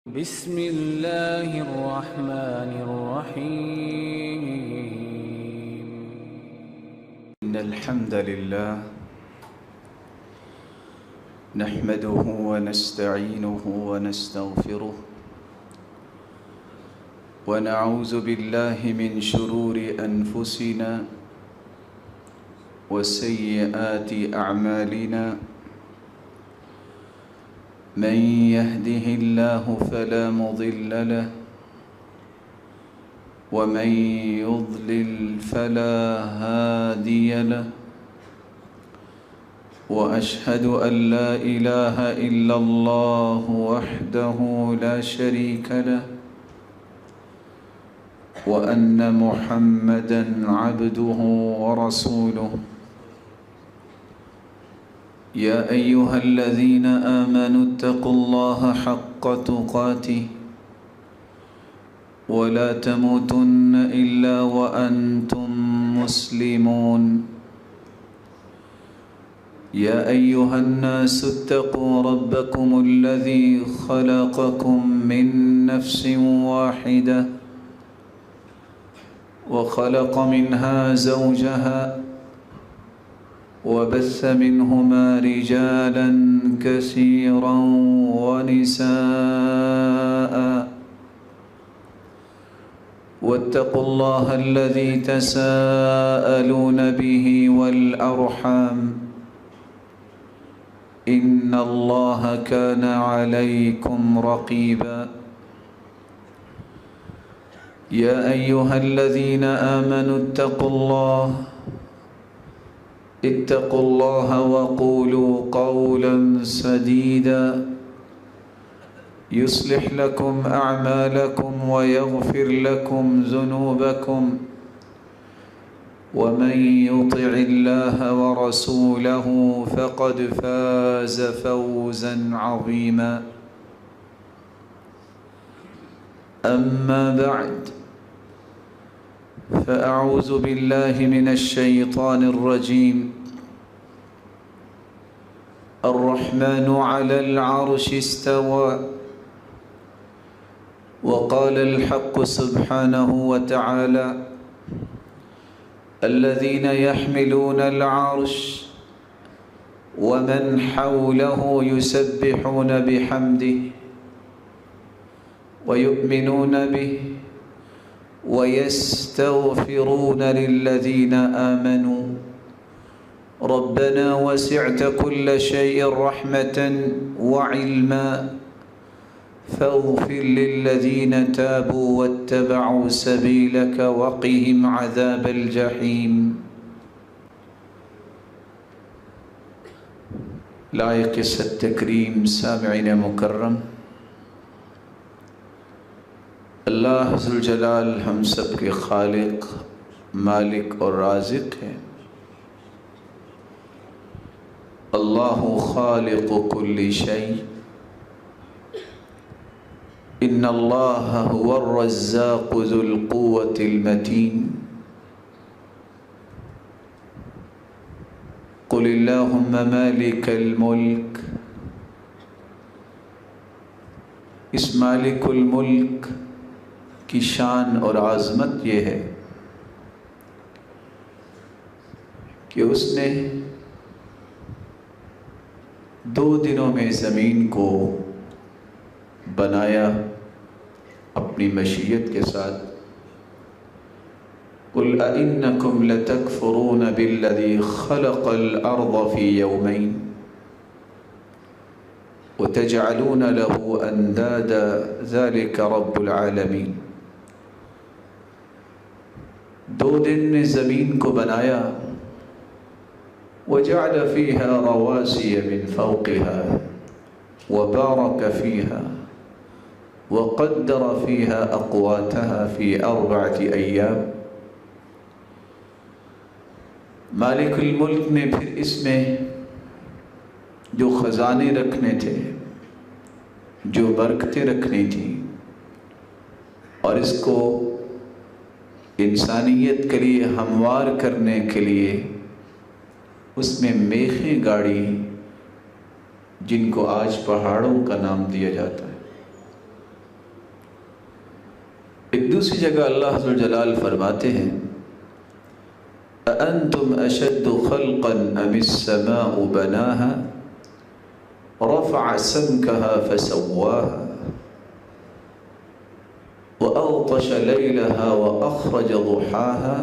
بسم الله الرحمن الرحيم. إن الحمد لله نحمده ونستعينه ونستغفره ونعوذ بالله من شرور أنفسنا وسيئات أعمالنا. من يهده الله فلا مضل له ومن يضلل فلا هادي له، وأشهد أن لا إله إلا الله وحده لا شريك له، وأن محمدًا عبده ورسوله. يا أيها الذين آمنوا اتقوا الله حق تقاته ولا تموتن إلا وأنتم مسلمون. يا أيها الناس اتقوا ربكم الذي خلقكم من نفس واحدة وخلق منها زوجها وبث منهما رجالا كثيرا ونساء، واتقوا الله الذي تساءلون به والأرحام، إن الله كان عليكم رقيبا. يا أيها الذين آمنوا اتقوا الله وقولوا قولا سديدا يصلح لكم أعمالكم ويغفر لكم ذنوبكم، ومن يطع الله ورسوله فقد فاز فوزا عظيما. أما بعد، فأعوذ بالله من الشيطان الرجيم. الرحمن على العرش استوى. وقال الحق سبحانه وتعالى: الذين يحملون العرش ومن حوله يسبحون بحمده ويؤمنون به ويستغفرون للذين آمنوا ربنا وسعت كل شيء رحمة وعلما فاغفر للذين تابوا واتبعوا سبيلك وقهم عذاب الجحيم. لائق التکریم سامعین مکرم، اللہ ذوالجلال ہم سب کے خالق، مالک اور رازق ہے۔ اللہ خالق کل شیء، ان اللہ هو الرزاق ذو القوة المتین۔ قل اللہم مالک الملک، اس مالک الملک کی شان اور عظمت یہ ہے کہ اس نے 2 دنوں میں زمین کو بنایا اپنی مشیت کے ساتھ۔ قُلْ أَإِنَّكُمْ لَتَكْفُرُونَ بِالَّذِي خَلَقَ الْأَرْضَ فِي يَوْمَيْنِ وَتَجْعَلُونَ لَهُ أَنْدَادًا ذَلِكَ رَبُّ الْعَالَمِينَ۔ 2 دن نے زمین کو بنایا، وَجَعَلَ فِيهَا رَوَاسِيَ مِنْ فَوْقِهَا وَبَارَكَ فِيهَا وَقَدَّرَ فِيهَا أَقْوَاتَهَا فِي 4 أَيَّامٍ۔ مالک الملک نے پھر اس میں جو خزانے رکھنے تھے، جو برکتیں رکھنی تھیں، اور اس کو انسانیت کے لیے ہموار کرنے کے لیے اس میں میخیں گاڑی، جن کو آج پہاڑوں کا نام دیا جاتا ہے۔ ایک دوسری جگہ اللہ ذو الجلال فرماتے ہیں أَأَنْتُمْ أَشَدُّ خَلْقًا أَمِ السَّمَاءُ بَنَاهَا رَفَعَ سَمْكَهَا فَسَوَّاهَا وَأَغْطَشَ لَيْلَهَا وَأَخْرَجَ ضُحَاهَا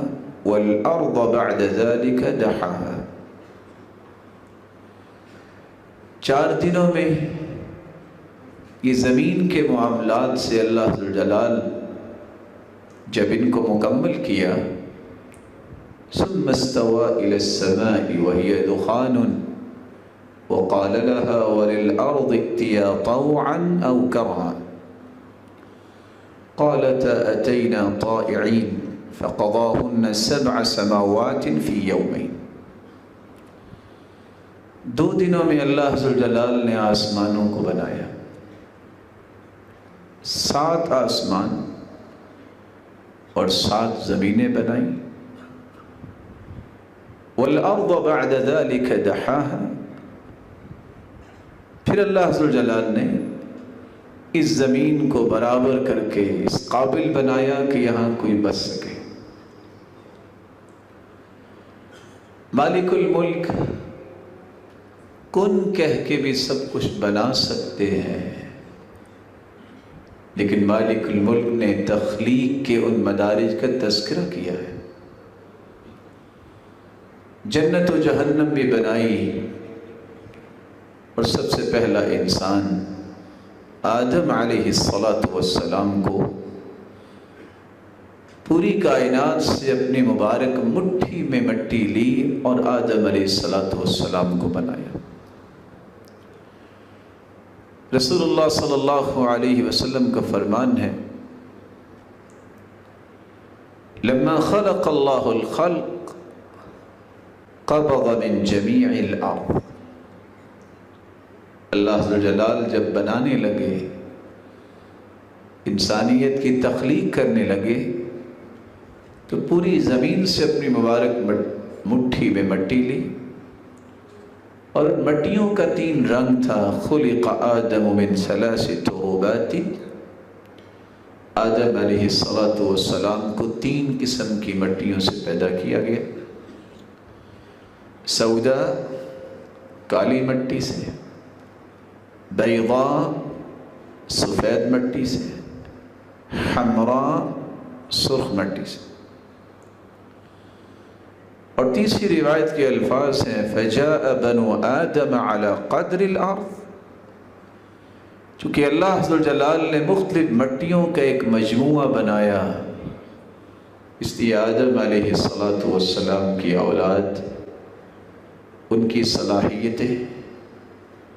وَالْأَرْضَ بَعْدَ ذَلِكَ دَحَاهَا 4 دنوں میں یہ زمین کے معاملات سے اللہ ذو الجلال جب ان کو مکمل کیا ثم استوى إلى السماء وهي دخان وقال لها وللأرض ائتيا طوعا أو كرها قالتا أتينا طائعين فقضاهن 7 سماوات في يومين 2 دنوں میں اللہ ذو الجلال نے آسمانوں کو بنایا 7 آسمان اور 7 زمینیں بنائیں والارض بعد ذلك دحاها پھر اللہ ذو الجلال نے اس زمین کو برابر کر کے اس قابل بنایا کہ یہاں کوئی بس سکے مالک الملک کن کہہ کے بھی سب کچھ بنا سکتے ہیں لیکن مالک الملک نے تخلیق کے ان مدارج کا تذکرہ کیا ہے جنت و جہنم بھی بنائی اور سب سے پہلا انسان آدم علیہ السلام کو پوری کائنات سے اپنی مبارک مٹھی میں مٹی لی اور آدم علیہ السلام کو بنایا رسول اللہ صلی اللہ علیہ وسلم کا فرمان ہے لما خلق اللہ الخلق قبض من جمیع الارض اللہ ذو الجلال جب بنانے لگے انسانیت کی تخلیق کرنے لگے تو پوری زمین سے اپنی مبارک مٹھی میں مٹی لی اور مٹیوں کا 3 رنگ تھا خلق آدم من 3 تربات آدم علیہ السلام کو 3 قسم کی مٹیوں سے پیدا کیا گیا سودا کالی مٹی سے بیضاء سفید مٹی سے حمراء سرخ مٹی سے اور تیسری روایت کے الفاظ ہیں فجاء بنو آدم على قدر الارض چونکہ اللہ ذو الجلال نے مختلف مٹیوں کا ایک مجموعہ بنایا اس لیے آدم علیہ السلام کی اولاد ان کی صلاحیتیں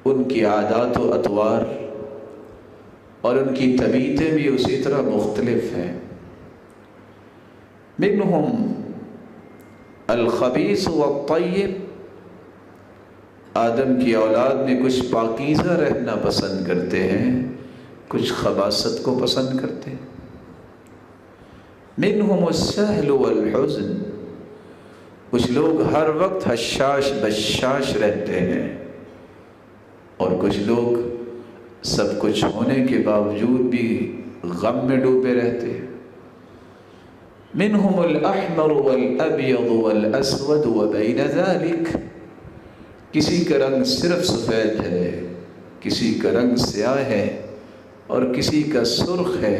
ان کی عادات و اطوار اور ان کی طبیعتیں بھی اسی طرح مختلف ہیں منہم الخبیث والطیب آدم کی اولاد میں کچھ پاکیزہ رہنا پسند کرتے ہیں کچھ خباثت کو پسند کرتے ہیں منہم السہل والحزن کچھ لوگ ہر وقت حشاش بشاش رہتے ہیں اور کچھ لوگ سب کچھ ہونے کے باوجود بھی غم میں ڈوبے رہتے ہیں منہم الاحمر والابیض والاسود وبین ذلك کسی کا رنگ صرف سفید ہے کسی کا رنگ سیاہ ہے اور کسی کا سرخ ہے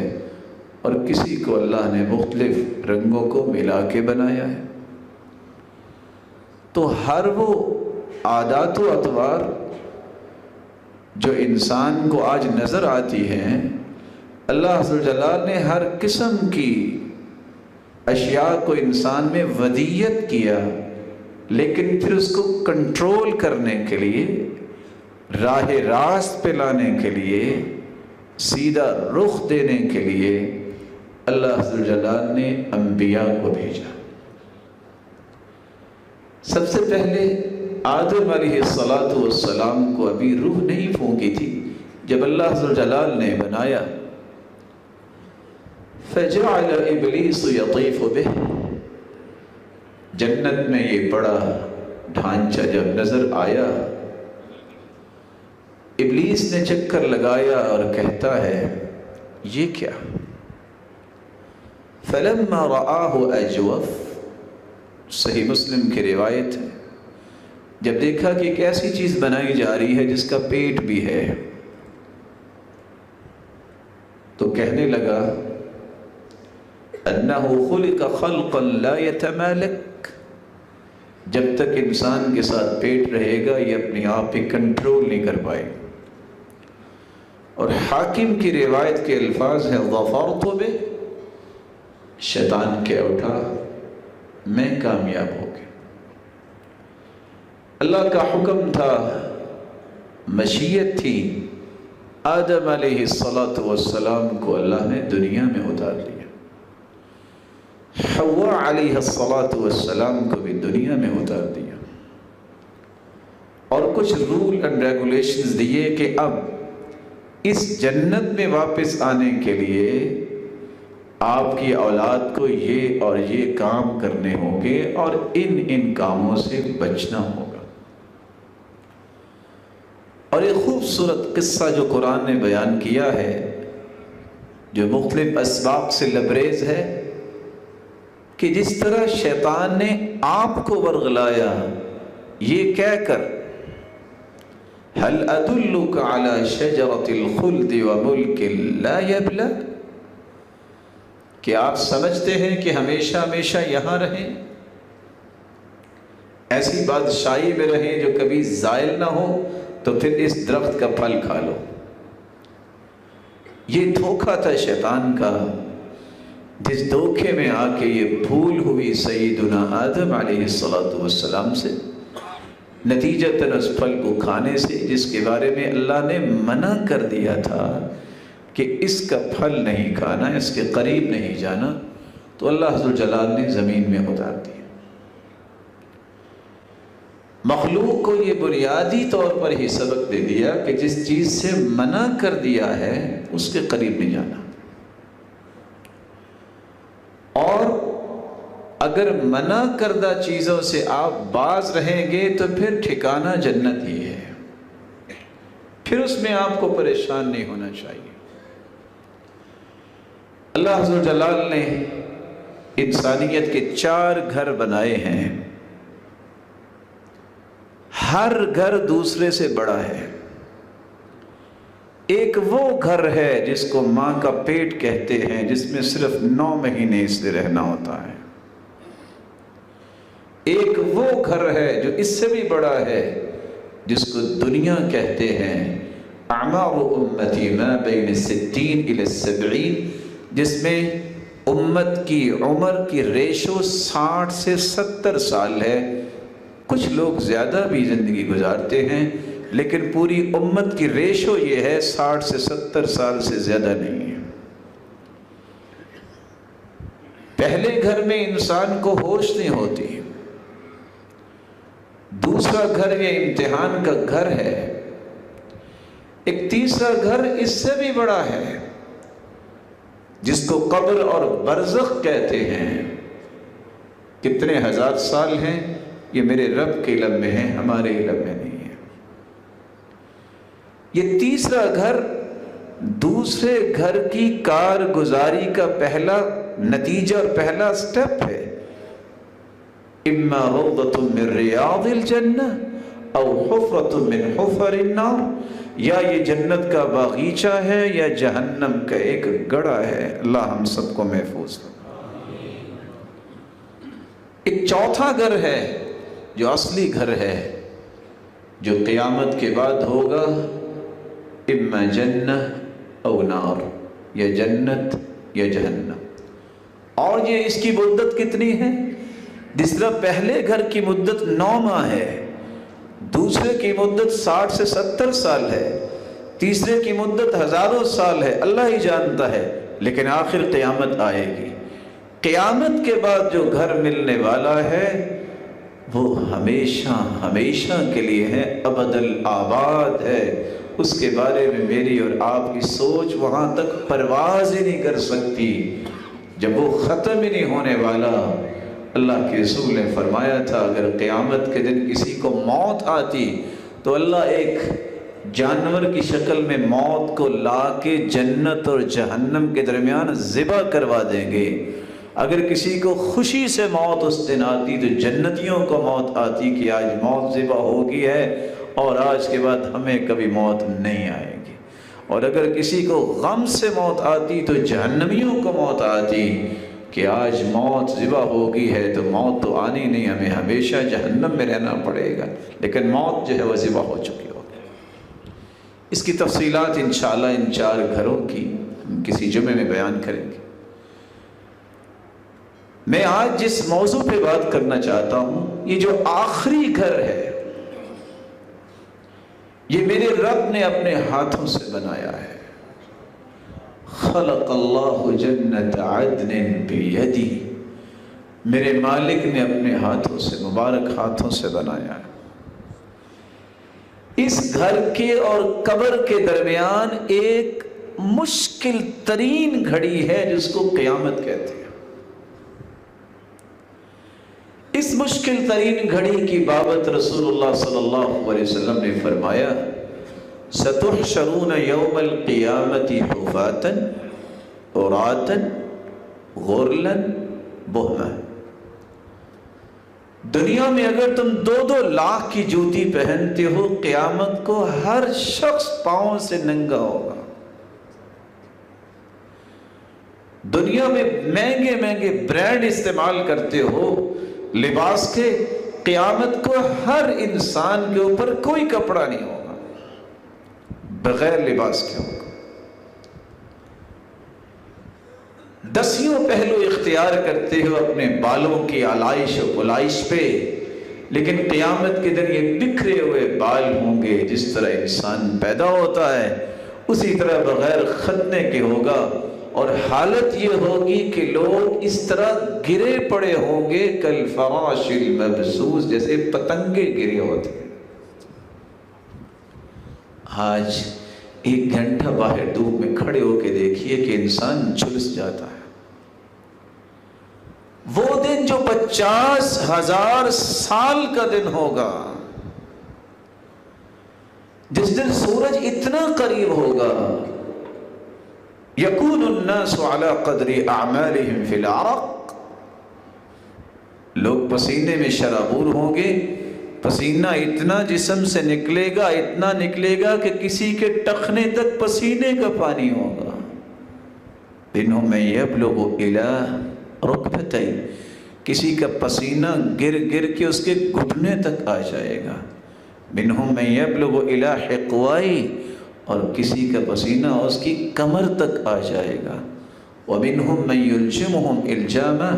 اور کسی کو اللہ نے مختلف رنگوں کو ملا کے بنایا ہے تو ہر وہ عادات و اطوار جو انسان کو آج نظر آتی ہیں اللہ عز و جلال نے ہر قسم کی اشیاء کو انسان میں ودیت کیا لیکن پھر اس کو کنٹرول کرنے کے لیے راہ راست پہ لانے کے لیے سیدھا رخ دینے کے لیے اللہ عز و جلال نے انبیاء کو بھیجا سب سے پہلے آدم علیہ السلام کو ابھی روح نہیں پھونکی تھی جب اللہ عز و جلال نے بنایا فجعل ابلیس یطیف بہ جنت میں یہ بڑا ڈھانچہ جب نظر آیا ابلیس نے چکر لگایا اور کہتا ہے یہ کیا فلما رآہ اجوف، صحیح مسلم کی روایت ہے، جب دیکھا کہ ایک ایسی چیز بنائی جا رہی ہے جس کا پیٹ بھی ہے، تو کہنے لگا انہ خلق خلقا لا يتمالک، جب تک انسان کے ساتھ پیٹ رہے گا یہ اپنے آپ پہ کنٹرول نہیں کر پائے گا۔ اور حاکم کی روایت کے الفاظ ہیں ظفرت بہ، شیطان کہہ اٹھا میں کامیاب ہو گیا۔ اللہ کا حکم تھا، مشیت تھی، آدم علیہ السلام کو اللہ نے دنیا میں اتار لیا، حوا علیہ السلام کو بھی دنیا میں اتار دیا، اور کچھ رول اینڈ ریگولیشنز دیے کہ اب اس جنت میں واپس آنے کے لیے آپ کی اولاد کو یہ اور یہ کام کرنے ہوں گے اور ان کاموں سے بچنا ہوگا۔ اور ایک خوبصورت قصہ جو قرآن نے بیان کیا ہے، جو مختلف اسباق سے لبریز ہے، کہ جس طرح شیطان نے آپ کو ورغلایا یہ کہہ کر هل ادلک علی شجرۃ الخلد وملک لا یبلی، کہ آپ سمجھتے ہیں کہ ہمیشہ ہمیشہ یہاں رہیں، ایسی بادشاہی میں رہیں جو کبھی زائل نہ ہو، تو پھر اس درخت کا پھل کھا لو۔ یہ دھوکہ تھا شیطان کا، جس دھوکے میں آ کے یہ بھول ہوئی سیدنا آدم علیہ السلام سے، نتیجتاً اس پھل کو کھانے سے جس کے بارے میں اللہ نے منع کر دیا تھا کہ اس کا پھل نہیں کھانا، اس کے قریب نہیں جانا، تو اللہ ذوالجلال نے زمین میں اتار دیا۔ مخلوق کو یہ بنیادی طور پر ہی سبق دے دیا کہ جس چیز سے منع کر دیا ہے اس کے قریب نہیں جانا، اور اگر منع کردہ چیزوں سے آپ باز رہیں گے تو پھر ٹھکانہ جنت ہی ہے، پھر اس میں آپ کو پریشان نہیں ہونا چاہیے۔ اللہ عز و جلال نے انسانیت کے 4 گھر بنائے ہیں، ہر گھر دوسرے سے بڑا ہے۔ ایک وہ گھر ہے جس کو ماں کا پیٹ کہتے ہیں، جس میں صرف 9 مہینے اس سے رہنا ہوتا ہے۔ ایک وہ گھر ہے جو اس سے بھی بڑا ہے، جس کو دنیا کہتے ہیں، اعمار امتی ما بین 60 الی 70، جس میں امت کی عمر کی ریشو 60 سے 70 سال ہے۔ کچھ لوگ زیادہ بھی زندگی گزارتے ہیں، لیکن پوری امت کی ریشو یہ ہے 60 سے 70 سال سے زیادہ نہیں ہے۔ پہلے گھر میں انسان کو ہوش نہیں ہوتی، دوسرا گھر یہ امتحان کا گھر ہے، ایک تیسرا گھر اس سے بھی بڑا ہے جس کو قبر اور برزخ کہتے ہیں۔ کتنے ہزار سال ہیں یہ میرے رب کے علم میں ہے، ہمارے علم میں نہیں ہے۔ یہ تیسرا گھر دوسرے گھر کی کارگزاری کا پہلا نتیجہ اور پہلا سٹیپ ہے، اما روضۃ من ریاض الجنہ او حفرۃ من حفر النار، یا یہ جنت کا باغیچہ ہے یا جہنم کا ایک گڑھا ہے۔ اللہ ہم سب کو محفوظ رکھے۔ ایک چوتھا گھر ہے جو اصلی گھر ہے، جو قیامت کے بعد ہوگا، اما جنہ او نار، یا جنت یا جہنم۔ اور یہ اس کی مدت کتنی ہے؟ جس طرح پہلے گھر کی مدت 9 ماہ ہے، دوسرے کی مدت 60 سے 70 سال ہے، تیسرے کی مدت ہزاروں سال ہے، اللہ ہی جانتا ہے، لیکن آخر قیامت آئے گی۔ قیامت کے بعد جو گھر ملنے والا ہے وہ ہمیشہ ہمیشہ کے لیے ہے، ابد الآباد ہے۔ اس کے بارے میں میری اور آپ کی سوچ وہاں تک پرواز ہی نہیں کر سکتی، جب وہ ختم ہی نہیں ہونے والا۔ اللہ کے رسول نے فرمایا تھا اگر قیامت کے دن کسی کو موت آتی تو اللہ ایک جانور کی شکل میں موت کو لا کے جنت اور جہنم کے درمیان ذبح کروا دیں گے، اگر کسی کو خوشی سے موت اس دن آتی تو جنتیوں کو موت آتی کہ آج موت ذبح ہوگی ہے اور آج کے بعد ہمیں کبھی موت نہیں آئے گی، اور اگر کسی کو غم سے موت آتی تو جہنمیوں کو موت آتی کہ آج موت ذبح ہوگی ہے تو موت تو آنی نہیں، ہمیں ہمیشہ جہنم میں رہنا پڑے گا، لیکن موت جو ہے وہ ذبح ہو چکی ہوگی۔ اس کی تفصیلات انشاءاللہ ان 4 گھروں کی کسی جمعے میں بیان کریں گے۔ میں آج جس موضوع پہ بات کرنا چاہتا ہوں، یہ جو آخری گھر ہے یہ میرے رب نے اپنے ہاتھوں سے بنایا ہے۔ خلق اللہ جنت عدن بیدی، میرے مالک نے اپنے ہاتھوں سے، مبارک ہاتھوں سے بنایا ہے۔ اس گھر کے اور قبر کے درمیان ایک مشکل ترین گھڑی ہے جس کو قیامت کہتے ہیں۔ اس مشکل ترین گھڑی کی بابت رسول اللہ صلی اللہ علیہ وسلم نے فرمایا ستحشرون یوم القیامت حفاتا عراتا غرلا بہما، دنیا میں اگر تم 2 لاکھ کی جوتی پہنتے ہو، قیامت کو ہر شخص پاؤں سے ننگا ہوگا۔ دنیا میں مہنگے مہنگے برانڈ استعمال کرتے ہو لباس کے، قیامت کو ہر انسان کے اوپر کوئی کپڑا نہیں ہوگا، بغیر لباس کے ہوگا۔ 10 پہلو اختیار کرتے ہو اپنے بالوں کی آلائش و پلائش پہ، لیکن قیامت کے دن یہ بکھرے ہوئے بال ہوں گے۔ جس طرح انسان پیدا ہوتا ہے اسی طرح بغیر ختنے کے ہوگا، اور حالت یہ ہوگی کہ لوگ اس طرح گرے پڑے ہوں گے کالفراش المبثوث، جیسے پتنگے گرے ہوتے ہیں۔ آج 1 گھنٹہ باہر دھوپ میں کھڑے ہو کے دیکھیے کہ انسان جھلس جاتا ہے۔ وہ دن جو 50,000 سال کا دن ہوگا، جس دن سورج اتنا قریب ہوگا، یکون الناس علی قدر اعمالہم فی العرق، لوگ پسینے میں شرابور ہوں گے، پسینہ اتنا جسم سے نکلے گا، اتنا نکلے گا کہ کسی کے ٹخنے تک پسینے کا پانی ہوگا۔ منہم من یبلغ الی رکبتین، کسی کا پسینہ گر گر کے اس کے گھٹنے تک آ جائے گا۔ منہم من یبلغ الی حقوائی، اور کسی کا پسینہ اس کی کمر تک آ جائے گا۔ وَمِنْهُمْ مَنْ يُلْجِمُهُمْ إِلْجَامًا،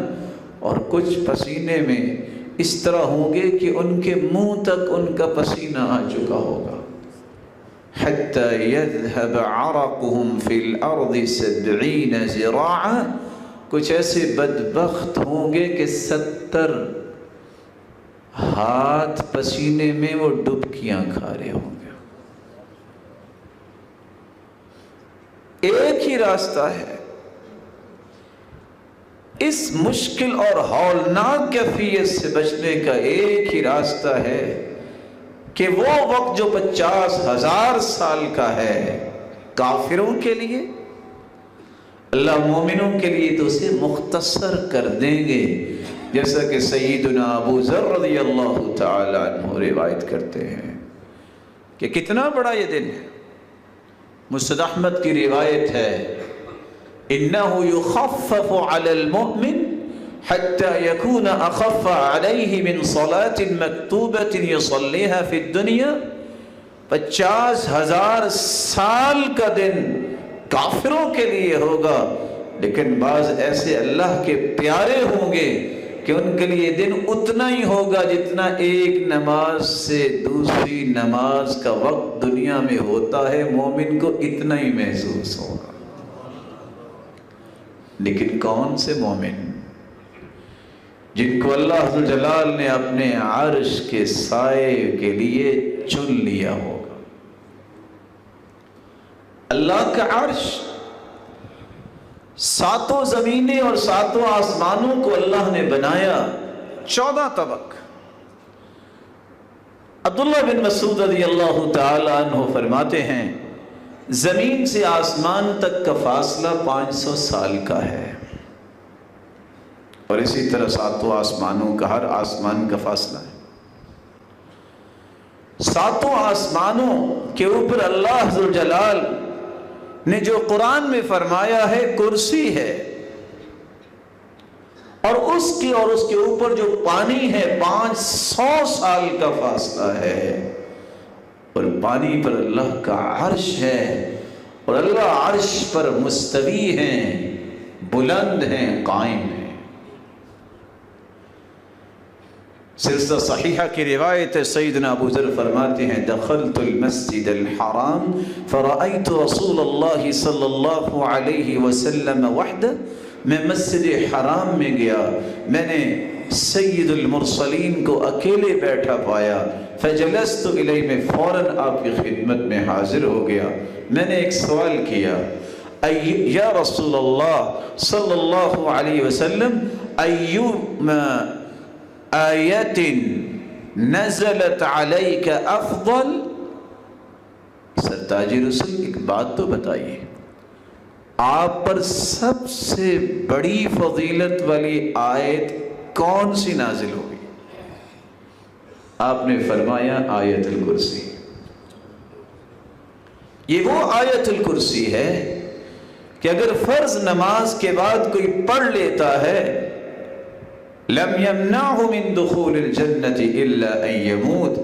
اور کچھ پسینے میں اس طرح ہوں گے کہ ان کے منہ تک ان کا پسینہ آ چکا ہوگا۔ حَتَّى يَذْهَبَ عَرَقُهُمْ فِي الْأَرْضِ 70 ذِرَاعًا، کچھ ایسے بدبخت ہوں گے کہ 70 ہاتھ پسینے میں وہ ڈبکیاں کھا رہے ہوں گے۔ ایک ہی راستہ ہے، اس مشکل اور ہولناک کیفیت سے بچنے کا ایک ہی راستہ ہے کہ وہ وقت جو 50,000 سال کا ہے کافروں کے لیے، اللہ مومنوں کے لیے تو اسے مختصر کر دیں گے، جیسا کہ سیدنا ابو ذر رضی اللہ تعالی عنہ روایت کرتے ہیں کہ کتنا بڑا یہ دن ہے۔ مسند احمد کی روایت ہے انه يخفف على المؤمن حتى يكون اخف عليه من صلاة مكتوبة يصليها في الدنيا، 50,000 سال کا دن کافروں کے لیے ہوگا، لیکن بعض ایسے اللہ کے پیارے ہوں گے کہ ان کے لیے دن اتنا ہی ہوگا جتنا ایک نماز سے دوسری نماز کا وقت دنیا میں ہوتا ہے، مومن کو اتنا ہی محسوس ہوگا۔ لیکن کون سے مومن؟ جن کو اللہ جلال نے اپنے عرش کے سائے کے لیے چن لیا ہوگا۔ اللہ کا عرش 7 زمینیں اور 7 آسمانوں کو اللہ نے بنایا 14 طبق۔ عبداللہ بن مسعود رضی اللہ تعالی عنہ فرماتے ہیں زمین سے آسمان تک کا فاصلہ 500 سال کا ہے، اور اسی طرح ساتوں آسمانوں کا ہر آسمان کا فاصلہ ہے. ساتوں آسمانوں کے اوپر اللہ ذوالجلال نے جو قرآن میں فرمایا ہے کرسی ہے، اور اس کے اوپر جو پانی ہے 500 سال کا فاصلہ ہے، اور پانی پر اللہ کا عرش ہے، اور اللہ عرش پر مستوی ہیں، بلند ہیں، قائم ہیں. سلسلہ صحیحہ کی روایت ہے، سیدنا ابو ذر فرماتے ہیں دخلت المسجد الحرام فرأيت رسول اللہ صلی اللہ علیہ وسلم وحدہ. میں مسجد حرام میں گیا، میں نے سید المرسلین کو اکیلے بیٹھا پایا. فجلست الیہ، میں فوراً آپ کی خدمت میں حاضر ہو گیا. میں نے ایک سوال کیا، یا رسول اللہ صلی اللہ علیہ وسلم، ایوما آیت نزلت علیک افضل؟ سرتاج رسول ایک بات تو بتائیے، آپ پر سب سے بڑی فضیلت والی آیت کون سی نازل ہوئی؟ آپ نے فرمایا آیت الکرسی. یہ وہ آیت الکرسی ہے کہ اگر فرض نماز کے بعد کوئی پڑھ لیتا ہے لم يمنعه من دخول الجنة الا ان يموت،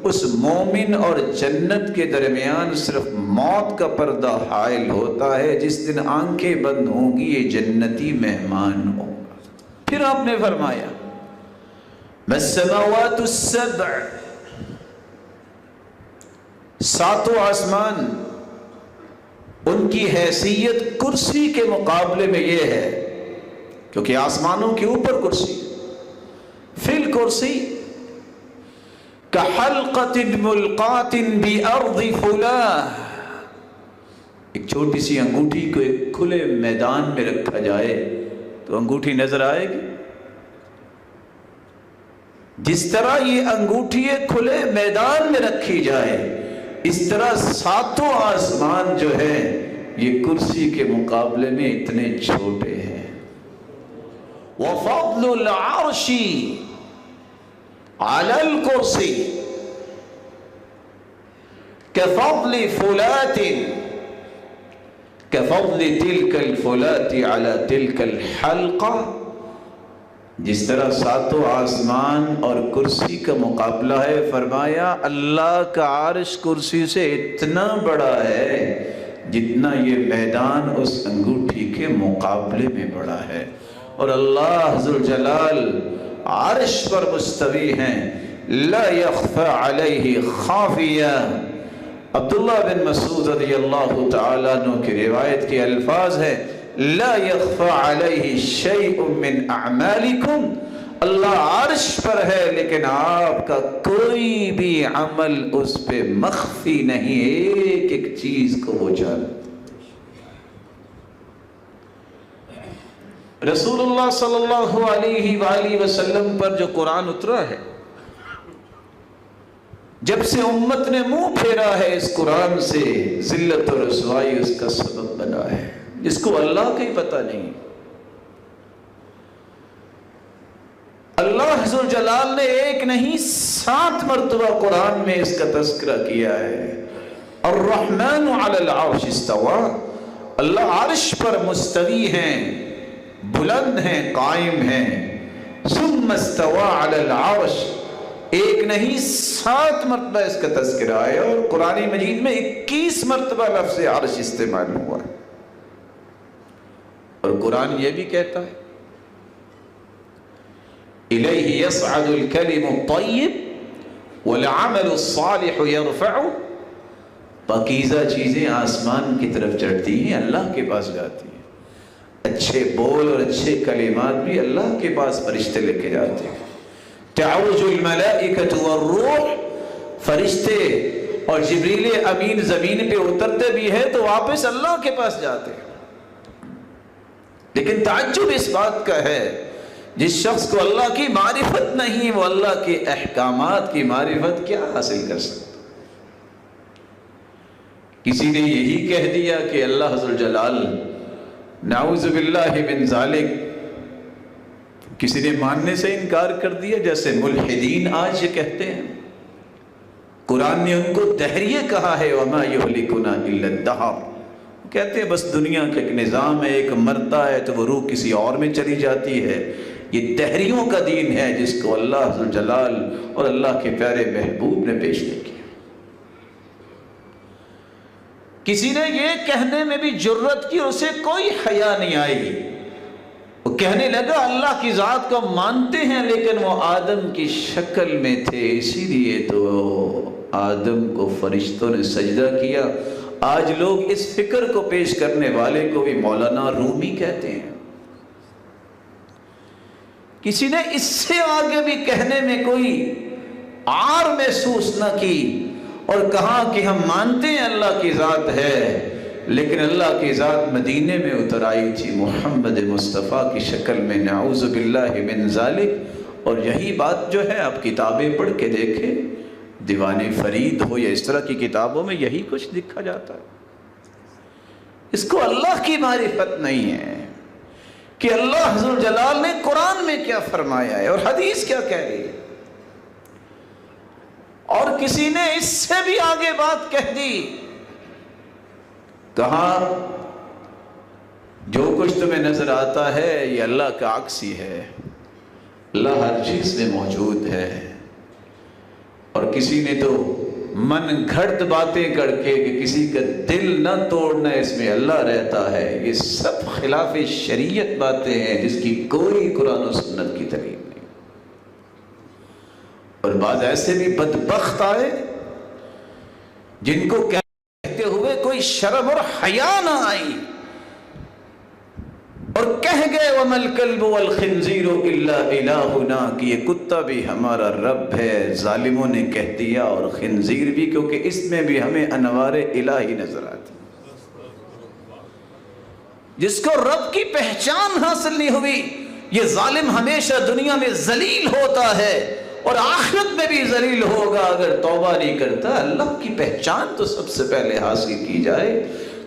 اس مومن اور جنت کے درمیان صرف موت کا پردہ حائل ہوتا ہے. جس دن آنکھیں بند ہوں گی یہ جنتی مہمان ہوگا. پھر آپ نے فرمایا السماوات السبع، ساتوں آسمان، ان کی حیثیت کرسی کے مقابلے میں یہ ہے، کیونکہ آسمانوں کے اوپر کرسی. فی الکرسی کحلقۃ ملقاۃ بارض فلاح، ایک چھوٹی سی انگوٹھی کو ایک کھلے میدان میں رکھا جائے تو انگوٹھی نظر آئے گی. جس طرح یہ انگوٹھی کھلے میدان میں رکھی جائے، اس طرح ساتوں آسمان جو ہے یہ کرسی کے مقابلے میں اتنے چھوٹے ہیں. وَفَضْلُ الْعَرْشِ عَلَى الْكُرْسِي كَفَضْلِ فُلَاتٍ كَفَضْلِ تِلْكَ الْفُلَاتِ عَلَى تِلْكَ الْحَلْقَةِ. جس طرح ساتوں آسمان اور کرسی کا مقابلہ ہے، فرمایا اللہ کا عرش کرسی سے اتنا بڑا ہے جتنا یہ میدان اس انگوٹھی کے مقابلے میں بڑا ہے. اور اللہ ذوالجلال عرش پر مستوی ہیں، لا يخفى علیہ خافیہ. عبداللہ بن مسعود رضی اللہ تعالیٰ عنہ کی روایت کے الفاظ ہے لا يخفى علیہ شیء من اعمالکم، اللہ عرش پر ہے لیکن آپ کا کوئی بھی عمل اس پہ مخفی نہیں، ایک ایک چیز کو وہ جانتا. رسول اللہ صلی اللہ علیہ وآلہ وسلم پر جو قرآن اترا ہے، جب سے امت نے منہ پھیرا ہے اس قرآن سے، ذلت اور رسوائی اس کا سبب بنا ہے، جس کو اللہ کا ہی پتہ نہیں. اللہ ذوالجلال نے ایک نہیں 7 مرتبہ قرآن میں اس کا تذکرہ کیا ہے. الرحمن علی العرش استوى، اللہ عرش پر مستوی ہیں، بلند ہیں، قائم ہیں. ثم استوى علی العرش، ایک نہیں 7 مرتبہ اس کا تذکرہ ہے، اور قرآن مجید میں 21 مرتبہ لفظ عرش استعمال ہوا ہے. اور قرآن یہ بھی کہتا ہے الیہ یصعد الکلم الطیب والعمل الصالح یرفعہ. پاکیزہ چیزیں آسمان کی طرف چڑھتی ہیں، اللہ کے پاس جاتی ہیں. اچھے بول اور اچھے کلمات بھی اللہ کے پاس فرشتے لے کے جاتے ہیں. تعرج الملائکۃ والروح، فرشتے اور جبریل امین زمین پہ اترتے بھی ہیں تو واپس اللہ کے پاس جاتے ہیں. لیکن تعجب اس بات کا ہے جس شخص کو اللہ کی معرفت نہیں، وہ اللہ کے احکامات کی معرفت کیا حاصل کر سکتا. کسی نے یہی کہہ دیا کہ اللہ ذوالجلال نعوذ باللہ من ذالک کسی نے ماننے سے انکار کر دیا، جیسے ملحدین آج یہ کہتے ہیں۔ قرآن نے ان کو دہریے کہا ہے، وَمَا يُهْلِكُنَا إِلَّا الدَّهْرُ، کہتے ہیں بس دنیا کا ایک نظام ہے، ایک مرتا ہے تو وہ روح کسی اور میں چلی جاتی ہے۔ یہ دہریوں کا دین ہے جس کو اللہ ذوالجلال اور اللہ کے پیارے محبوب نے پیش نہیں کیا۔ کسی نے یہ کہنے میں بھی جرت کی، اسے کوئی حیا نہیں آئی، وہ کہنے لگا اللہ کی ذات کو مانتے ہیں لیکن وہ آدم کی شکل میں تھے، اسی لیے تو آدم کو فرشتوں نے سجدہ کیا۔ آج لوگ اس فکر کو پیش کرنے والے کو بھی مولانا رومی کہتے ہیں۔ کسی نے اس سے آگے بھی کہنے میں کوئی عار محسوس نہ کی اور کہا کہ ہم مانتے ہیں اللہ کی ذات ہے، لیکن اللہ کی ذات مدینے میں اتر آئی تھی محمد مصطفیٰ کی شکل میں، نعوذ باللہ من ذالک۔ اور یہی بات جو ہے آپ کتابیں پڑھ کے دیکھیں، دیوان فرید ہو یا اس طرح کی کتابوں میں یہی کچھ لکھا جاتا ہے۔ اس کو اللہ کی معرفت نہیں ہے کہ اللہ ذوالجلال نے قرآن میں کیا فرمایا ہے اور حدیث کیا کہہ رہی ہے۔ اور کسی نے اس سے بھی آگے بات کہہ دی، کہا جو کچھ تمہیں نظر آتا ہے یہ اللہ کا عکس ہی ہے، اللہ ہر چیز میں موجود ہے۔ اور کسی نے تو من گھڑت باتیں کر کے کہ کسی کا دل نہ توڑنا اس میں اللہ رہتا ہے، یہ سب خلاف شریعت باتیں ہیں جس کی کوئی قرآن و سنت کی دلیل نہیں۔ اور بعض ایسے بھی بدبخت آئے جن کو کہتے ہوئے کوئی شرم اور حیا نہ آئی، اور کہہ گئے وَمَا الْكَلْبُ وَالْخِنْزِيرُ إِلَّا إِلَٰهُنَا، کہ یہ کتا بھی ہمارا رب ہے۔ ظالموں نے کہہ دیا، اور خنزیر بھی، کیونکہ اس میں بھی ہمیں انوار الہی نظر آتی۔ جس کو رب کی پہچان حاصل نہیں ہوئی، یہ ظالم ہمیشہ دنیا میں ذلیل ہوتا ہے اور آخرت میں بھی ذلیل ہوگا اگر توبہ نہیں کرتا۔ اللہ کی پہچان تو سب سے پہلے حاصل کی جائے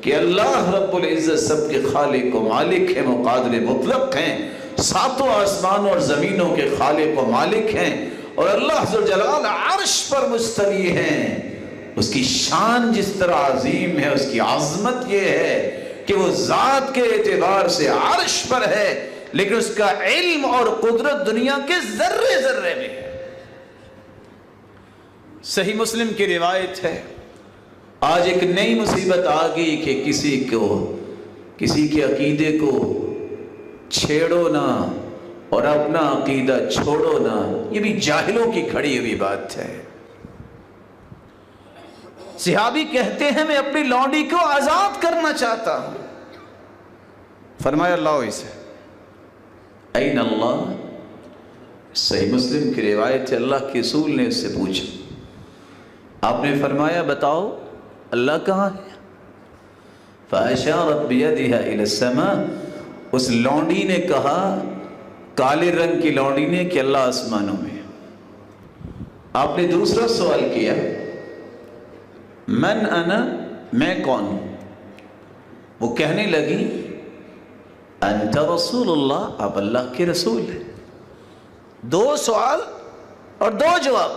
کہ اللہ رب العزت سب کے خالق و مالک ہیں، مقادر مطلق ہیں، ساتوں آسمانوں اور زمینوں کے خالق و مالک ہیں، اور اللہ ذوالجلال عرش پر مستوی ہیں۔ اس کی شان جس طرح عظیم ہے، اس کی عظمت یہ ہے کہ وہ ذات کے اعتبار سے عرش پر ہے، لیکن اس کا علم اور قدرت دنیا کے ذرے ذرے میں ہے۔ صحیح مسلم کی روایت ہے، آج ایک نئی مصیبت آ گئی کہ کسی کے عقیدے کو چھیڑو نہ اور اپنا عقیدہ چھوڑو نہ، یہ بھی جاہلوں کی کھڑی ہوئی بات ہے۔ صحابی کہتے ہیں میں اپنی لونڈی کو آزاد کرنا چاہتا ہوں، فرمایا لاؤ اسے۔ این اللہ؟ صحیح مسلم کی روایت ہے، اللہ کے رسول نے اس سے پوچھا، آپ نے فرمایا بتاؤ اللہ کہاں ہے؟ فَأَشَارَتْ بِيَدِهَا إِلَى السَّمَاءِ، اس لونڈی نے کہا، کالے رنگ کی لونڈی نے، کہ اللہ آسمانوں میں۔ آپ نے دوسرا سوال کیا، من انا، میں کون ہوں؟ وہ کہنے لگی انت رسول اللہ، آپ اللہ کے رسول ہیں۔ دو سوال اور دو جواب۔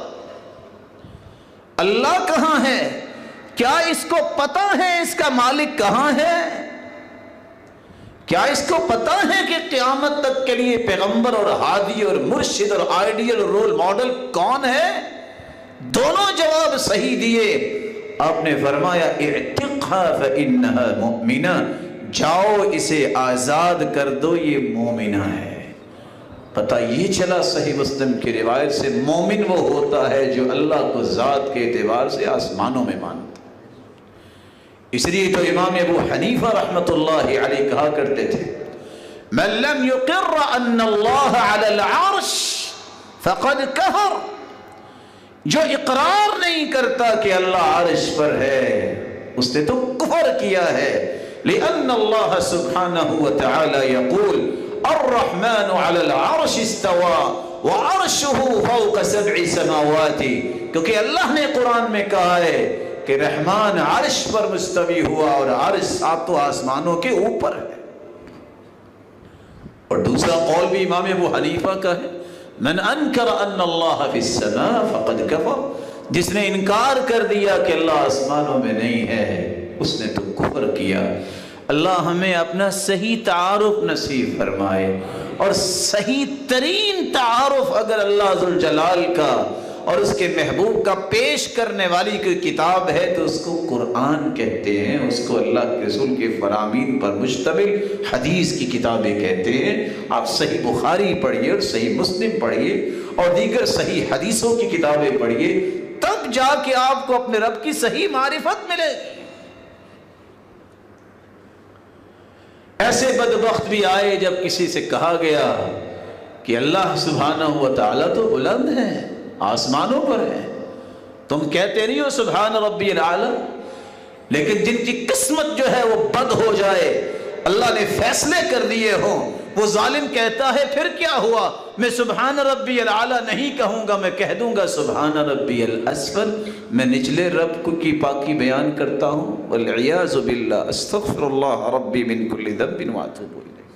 اللہ کہاں ہے؟ کیا اس کو پتا ہے اس کا مالک کہاں ہے؟ کیا اس کو پتا ہے کہ قیامت تک کے لیے پیغمبر اور ہادی اور مرشد اور آئیڈیل اور رول ماڈل کون ہے؟ دونوں جواب صحیح دیے۔ آپ نے فرمایا اعتقها فإنها مؤمنہ، جاؤ اسے آزاد کر دو، یہ مومنہ ہے۔ پتہ یہ چلا صحیح مسلم کی روایت سے، مومن وہ ہوتا ہے جو اللہ کو ذات کے اعتبار سے آسمانوں میں مانتا۔ اس لیے تو امام ابو حنیفہ رحمۃ اللہ علیہ کہا کرتے تھے، من لم يقر ان اللہ علی العرش فقد کفر، جو اقرار نہیں کرتا کہ اللہ عرش پر ہے اس نے تو کفر کیا ہے۔ لأن اللہ سبحانہ وتعالی یقول الرحمن علی العرش استوى وعرشہ فوق 7 سماوات، کیونکہ اللہ نے قرآن میں کہا ہے کہ رحمان عرش پر مستوی ہوا اور عرش 7 آسمانوں کے اوپر ہے۔ اور دوسرا قول بھی امام ابو حنیفہ کا ہے، من انکر ان اللہ فی السماء فقد کفر، جس نے انکار کر دیا کہ اللہ آسمانوں میں نہیں ہے اس نے تو کفر کیا۔ اللہ ہمیں اپنا صحیح تعارف نصیب فرمائے، اور صحیح ترین تعارف اگر اللہ ذوالجلال کا اور اس کے محبوب کا پیش کرنے والی کوئی کتاب ہے تو اس کو قرآن کہتے ہیں، اس کو اللہ کے رسول کے فرامین پر مشتمل حدیث کی کتابیں کہتے ہیں۔ آپ صحیح بخاری پڑھیے اور صحیح مسلم پڑھیے اور دیگر صحیح حدیثوں کی کتابیں پڑھیے، تب جا کے آپ کو اپنے رب کی صحیح معرفت ملے گی۔ ایسے بدبخت بھی آئے جب کسی سے کہا گیا کہ اللہ سبحانہ و تعالیٰ تو بلند ہے، آسمانوں پر ہے، تم کہتے نہیں ہو سبحان ربی الاعلی، لیکن جن کی قسمت جو ہے وہ بد ہو جائے، اللہ نے فیصلے کر دیے ہوں، وہ ظالم کہتا ہے پھر کیا ہوا، میں سبحان ربی الاعلی نہیں کہوں گا، میں کہہ دوں گا سبحان ربی الاسفل، میں نچلے رب کو کی پاکی بیان کرتا ہوں، والعیاذ باللہ، استغفر اللہ ربی من کل ذنب واتوب الیہ۔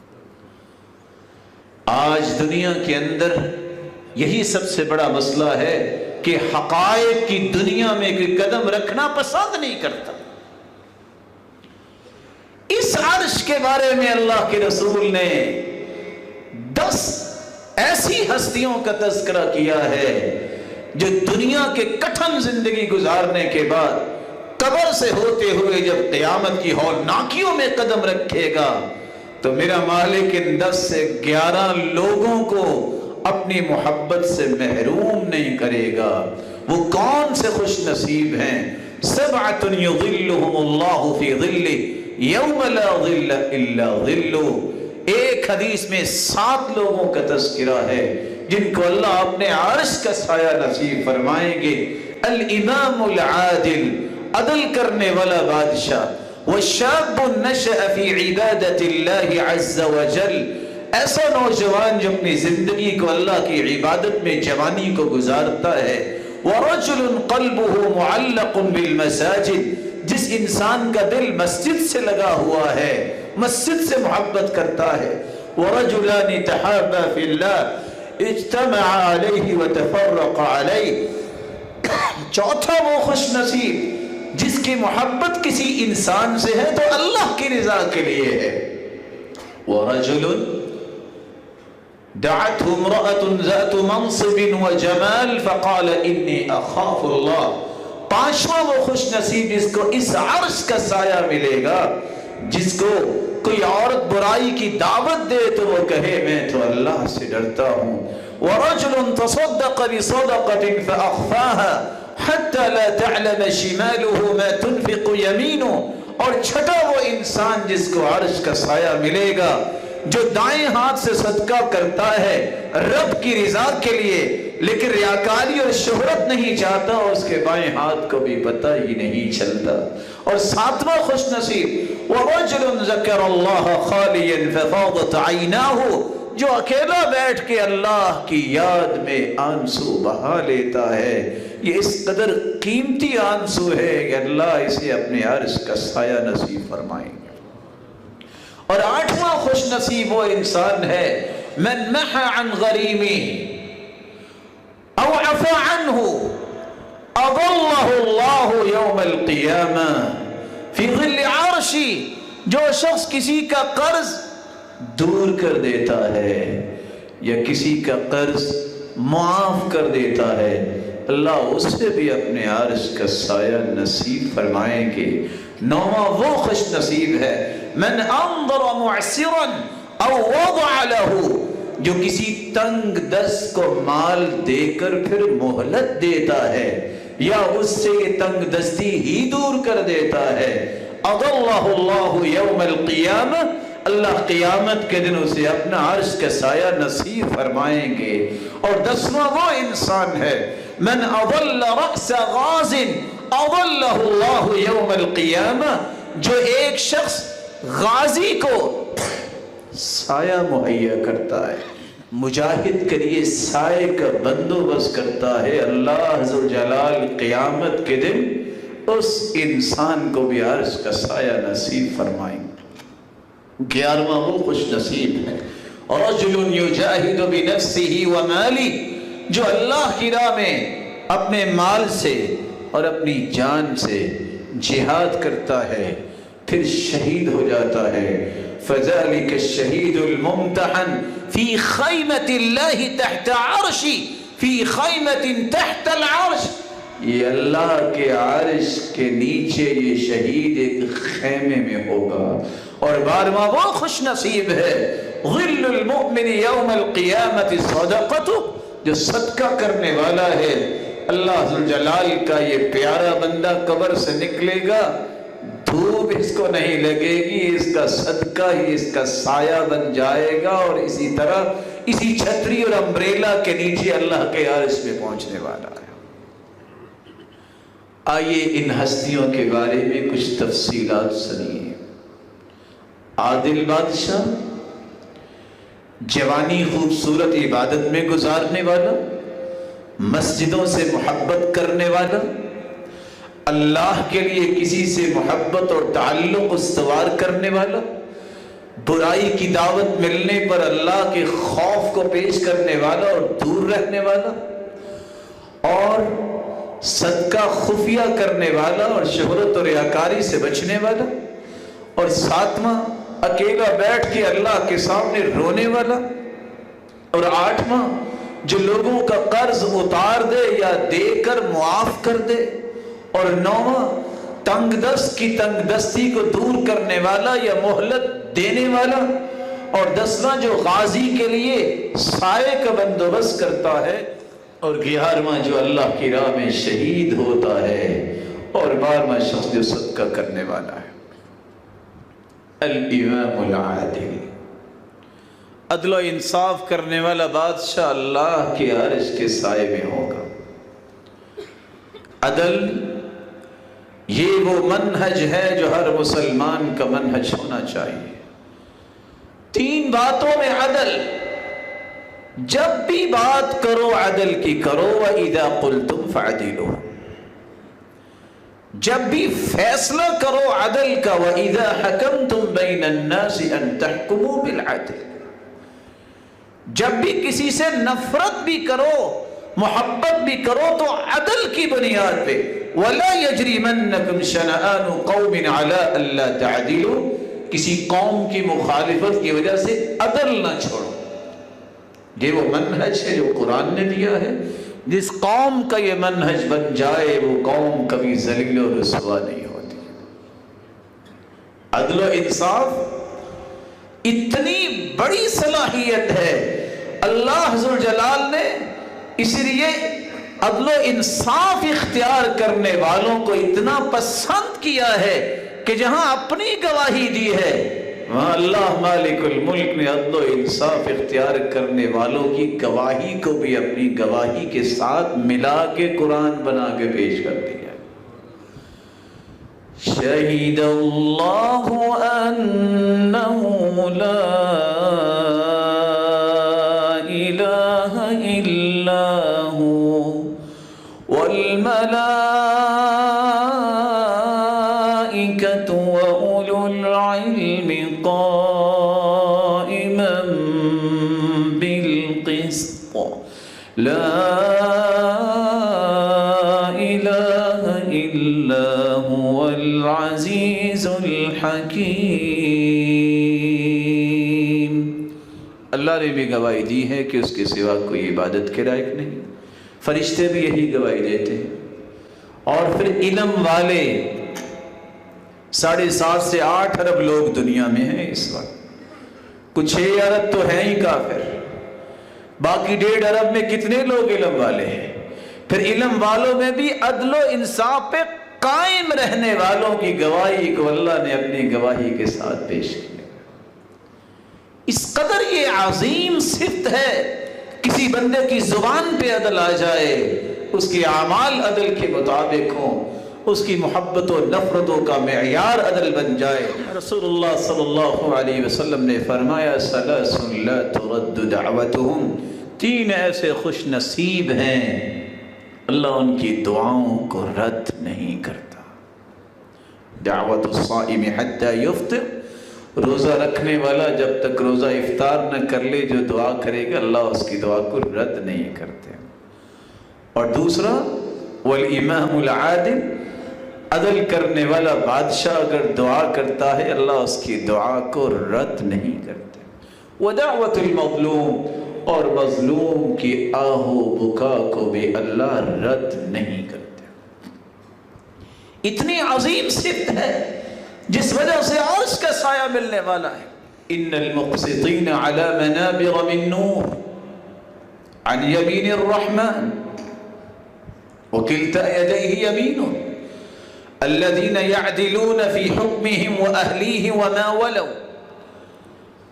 آج دنیا کے اندر یہی سب سے بڑا مسئلہ ہے کہ حقائق کی دنیا میں کوئی قدم رکھنا پسند نہیں کرتا۔ اس عرش کے بارے میں اللہ کے رسول نے 10 ایسی ہستیوں کا تذکرہ کیا ہے جو دنیا کے کٹھن زندگی گزارنے کے بعد قبر سے ہوتے ہوئے جب قیامت کی ہولناکیوں میں قدم رکھے گا تو میرا مالک ان 10 سے 11 لوگوں کو اپنی محبت سے محروم نہیں کرے گا۔ وہ کون سے خوش نصیب ہیں؟ سبعۃ یظلھم اللہ فی ظلہ یوم لا ظل الا ظلہ۔ ایک حدیث میں 7 لوگوں کا تذکرہ ہے جن کو اللہ اپنے عرش کا سایہ نصیب فرمائیں گے۔ الامام العادل، عدل کرنے والا بادشاہ، والشاب نشأ فی عبادت اللہ عز وجل، ایسا نوجوان جو اپنی زندگی کو اللہ کی عبادت میں جوانی کو گزارتا ہے۔ وَرَجُلٌ قَلْبُهُ مُعَلَّقٌ بِالْمَسَاجِدِ، جس انسان کا دل مسجد سے لگا ہوا ہے، مسجد سے محبت کرتا ہے۔ وَرَجُلَانِ تَحَابَا فِي اللَّهِ اجْتَمَعَ عَلَيْهِ وَتَفَرَّقَ عَلَيْهِ، چوتھا وہ خوش نصیب جس کی محبت کسی انسان سے ہے تو اللہ کی رضا کے لیے ہے۔ وَرَجُلٌ دعته امرأة ذات منصب وجمال فقال انی اخاف اللہ۔ پانچواں وہ خوش نصیب جس کو اس عرش کا سایہ ملے گا، جس کو کوئی عورت برائی کی دعوت دے تو وہ کہے میں تو اللہ سے ڈرتا ہوں۔ ورجل تصدق بصدقة فأخفاها حتى لا تعلم شماله ما تنفق يمينه، اور چھٹا وہ انسان جس کو عرش کا سایہ ملے گا جو دائیں ہاتھ سے صدقہ کرتا ہے رب کی رضا کے لیے، لیکن ریاکاری اور شہرت نہیں چاہتا، اور اس کے بائیں ہاتھ کو بھی پتہ ہی نہیں چلتا۔ اور 7واں خوش نصیب وَرَجُلٌ ذَكَرَ اللَّهَ خَالِيًا فَفَاضَتْ عَيْنَاهُ، جو اکیلا بیٹھ کے اللہ کی یاد میں آنسو بہا لیتا ہے۔ یہ اس قدر قیمتی آنسو ہے کہ اللہ اسے اپنے عرش کا سایہ نصیب فرمائیں گے۔ اور 8واں خوش نصیب وہ انسان ہے من محى عن غریمی او عفا عنہ اظلہ اللہ یوم القیامہ فی ظل عرشی، جو شخص کسی کا قرض دور کر دیتا ہے یا کسی کا قرض معاف کر دیتا ہے، اللہ اس سے بھی اپنے عرش کا سایہ نصیب فرمائیں گے۔ 9واں وہ خوش نصیب ہے من انظر معسرا او وضع له، جو کسی تنگ دست کو مال دے کر پھر مہلت دیتا ہے یا اس سے یہ تنگ دستی ہی دور کر دیتا ہے۔ اضلہ اللہ یوم القیامہ، اللہ قیامت کے دن اسے اپنا عرش کا سایہ نصیب فرمائیں گے۔ اور 10واں وہ انسان ہے من اضل رأس غاز اضلہ اللہ یوم القیامہ، جو ایک شخص غازی کو سایہ مہیا کرتا ہے، مجاہد کے لیے سائے کا بندوبست کرتا ہے، اللہ ذوالجلال قیامت کے دن اس انسان کو بھی عرش کا سایہ نصیب فرمائیں گے۔ 11واں وہ خوش نصیب ہے رجل یجاہد بنفسہ ومالہ، جو اللہ کی راہ میں اپنے مال سے اور اپنی جان سے جہاد کرتا ہے پھر شہید ہو جاتا ہے، فذلک الشہید الممتحن فی خیمۃ اللہ تحت عرش، فی خیمۃ تحت العرش، یہ اللہ کے عرش کے نیچے یہ شہید ایک خیمے میں ہوگا۔ اور بارہواں وہ خوش نصیب ہے، ظل المؤمن یوم القیامت صدقتہ، جو صدقہ کرنے والا ہے، اللہ ذوالجلال کا یہ پیارا بندہ قبر سے نکلے گا، دھوپ اس کو نہیں لگے گی، اس کا صدقہ ہی اس کا سایہ بن جائے گا، اور اسی طرح اسی چھتری اور امبریلا کے نیچے اللہ کے عرش میں پہنچنے والا ہے۔ آئیے ان ہستیوں کے بارے میں کچھ تفصیلات سنیے۔ عادل بادشاہ، جوانی خوبصورت عبادت میں گزارنے والا، مسجدوں سے محبت کرنے والا، اللہ کے لیے کسی سے محبت اور تعلق استوار کرنے والا، برائی کی دعوت ملنے پر اللہ کے خوف کو پیش کرنے والا اور دور رہنے والا، اور صدقہ خفیہ کرنے والا اور شہرت اور ریاکاری سے بچنے والا، اور ساتواں اکیلا بیٹھ کے اللہ کے سامنے رونے والا، اور آٹھواں جو لوگوں کا قرض اتار دے یا دے کر معاف کر دے، اور نوواں تنگ دست کی تنگ دستی کو دور کرنے والا یا مہلت دینے والا، اور دسواں جو غازی کے لیے سائے کا بندوبست کرتا ہے، اور 11واں جو اللہ کی راہ میں شہید ہوتا ہے، اور 12واں شخص جو صدقہ کرنے والا ہے۔ الامام العادل، عدل و انصاف کرنے والا بادشاہ اللہ کے عرش کے سائے میں ہوگا۔ عدل یہ وہ منہج ہے جو ہر مسلمان کا منہج ہونا چاہیے۔ 3 باتوں میں عدل، جب بھی بات کرو عدل کی کرو، وَإِذَا قُلْتُمْ فَعْدِلُوا، جب بھی فیصلہ کرو عدل کا، وَإِذَا حَكَمْتُمْ بَيْنَ النَّاسِ أَن تَحْكُمُوا بِالْعَدْلِ، جب بھی کسی سے نفرت بھی کرو محبت بھی کرو تو عدل کی بنیاد پہ، وَلَا يَجْرِمَنَّكُمْ شَنَآنُ قَوْمٍ عَلَىٰ أَلَّا تَعْدِلُوا، کسی قوم کی مخالفت کی وجہ سے عدل نہ چھوڑو۔ یہ وہ منہج ہے جو قرآن نے دیا ہے، جس قوم کا یہ منہج بن جائے وہ قوم کبھی ذلیل و رسوا نہیں ہوتی۔ عدل و انصاف اتنی بڑی صلاحیت ہے اللہ ذوالجلال نے، اس لیے عدل و انصاف اختیار کرنے والوں کو اتنا پسند کیا ہے کہ جہاں اپنی گواہی دی ہے وہاں اللہ مالک الملک نے عدل و انصاف اختیار کرنے والوں کی گواہی کو بھی اپنی گواہی کے ساتھ ملا کے قرآن بنا کے پیش کر دیا۔ شہید اللہ انہ لا الہ الا ہوا والملائکۃ وأولو العلم قائما بالقسط لا الہ الا هو العزیز الحکیم۔ اللہ نے بھی گواہی دی ہے کہ اس کے سوا کوئی عبادت کے لائق نہیں، فرشتے بھی یہی گواہی دیتے ہیں، اور پھر علم والے 7.5 سے 8 ارب لوگ دنیا میں ہیں اس وقت، کچھ 6 ارب تو ہیں ہی کافر، باقی 1.5 ارب میں کتنے لوگ علم والے ہیں؟ پھر علم والوں میں بھی عدل و انصاف پہ قائم رہنے والوں کی گواہی کو اللہ نے اپنی گواہی کے ساتھ پیش کیا۔ اس قدر یہ عظیم صفت ہے، کسی بندے کی زبان پہ عدل آ جائے، اس کے اعمال عدل کے مطابق ہوں، اس کی محبت و نفرتوں کا معیار عدل بن جائے۔ رسول اللہ صلی اللہ علیہ وسلم نے فرمایا ثلاث لا ترد دعوتهم، 3 ایسے خوش نصیب ہیں اللہ ان کی دعاؤں کو رد نہیں کرتا۔ دعوت الصائم حتى يفطر روزہ رکھنے والا جب تک روزہ افطار نہ کر لے جو دعا کرے گا اللہ اس کی دعا کو رد نہیں کرتے. اور دوسرا والامام العادل، عدل کرنے والا بادشاہ اگر دعا کرتا ہے اللہ اس کی دعا کو رد نہیں کرتے. ودعوت المظلوم، اور مظلوم کی آہ و بکا کو بھی اللہ رد نہیں کرتے. اتنی عظیم صفت ہے جس وجہ سے عرش کا سایہ ملنے والا ہے. ان المقسطین علی منابر من نور عن یمین الرحمن وکلتا یدیہ یمین الذین یعدلون فی حکمہم واہلیہ وما ولوا.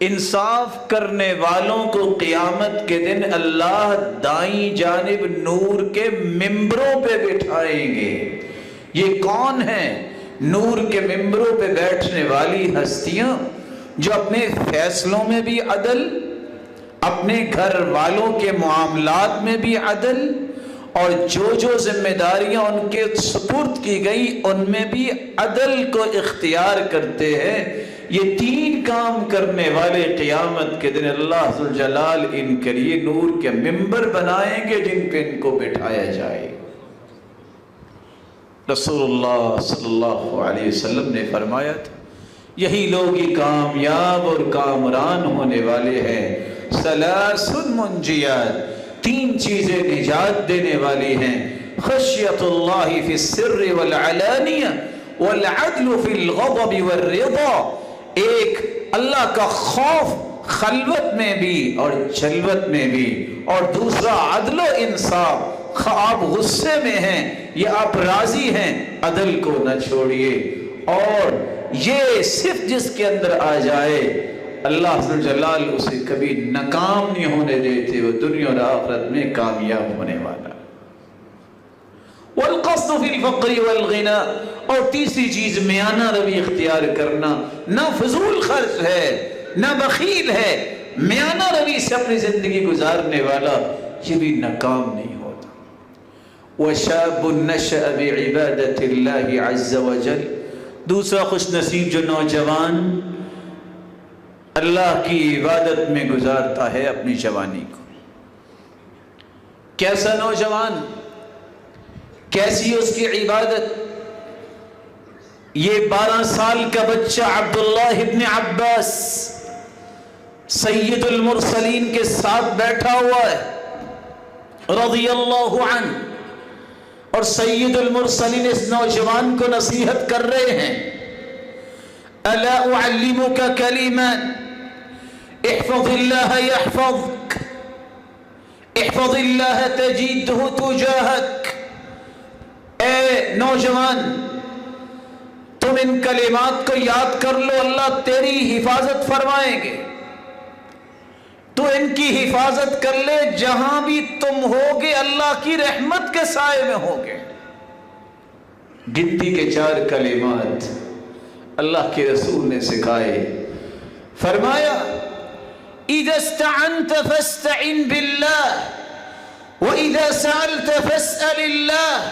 انصاف کرنے والوں کو قیامت کے دن اللہ دائیں جانب نور کے ممبروں پہ بٹھائیں گے. یہ کون ہیں؟ نور کے ممبروں پہ بیٹھنے والی ہستیاں جو اپنے فیصلوں میں بھی عدل، اپنے گھر والوں کے معاملات میں بھی عدل، اور جو ذمہ داریاں ان کے سپرد کی گئی ان میں بھی عدل کو اختیار کرتے ہیں. یہ تین کام کرنے والے قیامت کے دن اللہ ذوالجلال ان کے لیے نور کے ممبر بنائیں گے جن پہ ان کو بٹھایا جائے. رسول اللہ صلی اللہ علیہ وسلم نے فرمایا تھا یہی لوگ ہی کامیاب اور کامران ہونے والے ہیں. ثلاث منجیات، تین چیزیں نجات دینے والی ہیں. خشیت اللہ فی السر والعلانیہ والعدل فی الغضب والرضا. ایک اللہ کا خوف خلوت میں بھی اور جلوت میں بھی، اور دوسرا عدل و انصاف. آپ غصے میں ہیں یا آپ راضی ہیں عدل کو نہ چھوڑیے. اور یہ صرف جس کے اندر آ جائے اللہ ذوالجلال اسے کبھی ناکام نہیں ہونے دیتے، وہ دنیا اور آخرت میں کامیاب ہونے والا. والقصد فی الفقر والغنا، اور تیسری چیز میانہ روی اختیار کرنا. نہ فضول خرچ ہے نہ بخیل ہے، میانہ روی سے اپنی زندگی گزارنے والا یہ بھی ناکام نہیں ہوتا. وشاب نشأ بعبادت اللہ عز وجل، دوسرا خوش نصیب جو نوجوان اللہ کی عبادت میں گزارتا ہے اپنی جوانی کو. کیسا نوجوان، کیسی اس کی عبادت. یہ 12 سال کا بچہ عبداللہ ابن عباس سید المرسلین کے ساتھ بیٹھا ہوا ہے رضی اللہ عنہ، اور سید المرسلین اس نوجوان کو نصیحت کر رہے ہیں. الا اعلمک کلمات احفظ اللہ یحفظک احفظ اللہ تجدہ تجاہک. اے نوجوان تم ان کلمات کو یاد کر لو، اللہ تیری حفاظت فرمائیں گے. تو ان کی حفاظت کر لے، جہاں بھی تم ہوگے اللہ کی رحمت کے سائے میں ہوگے. گنتی کے 4 کلمات اللہ کے رسول نے سکھائے. فرمایا اذا استعنت فاستعن باللہ واذا سألت فاسأل اللہ.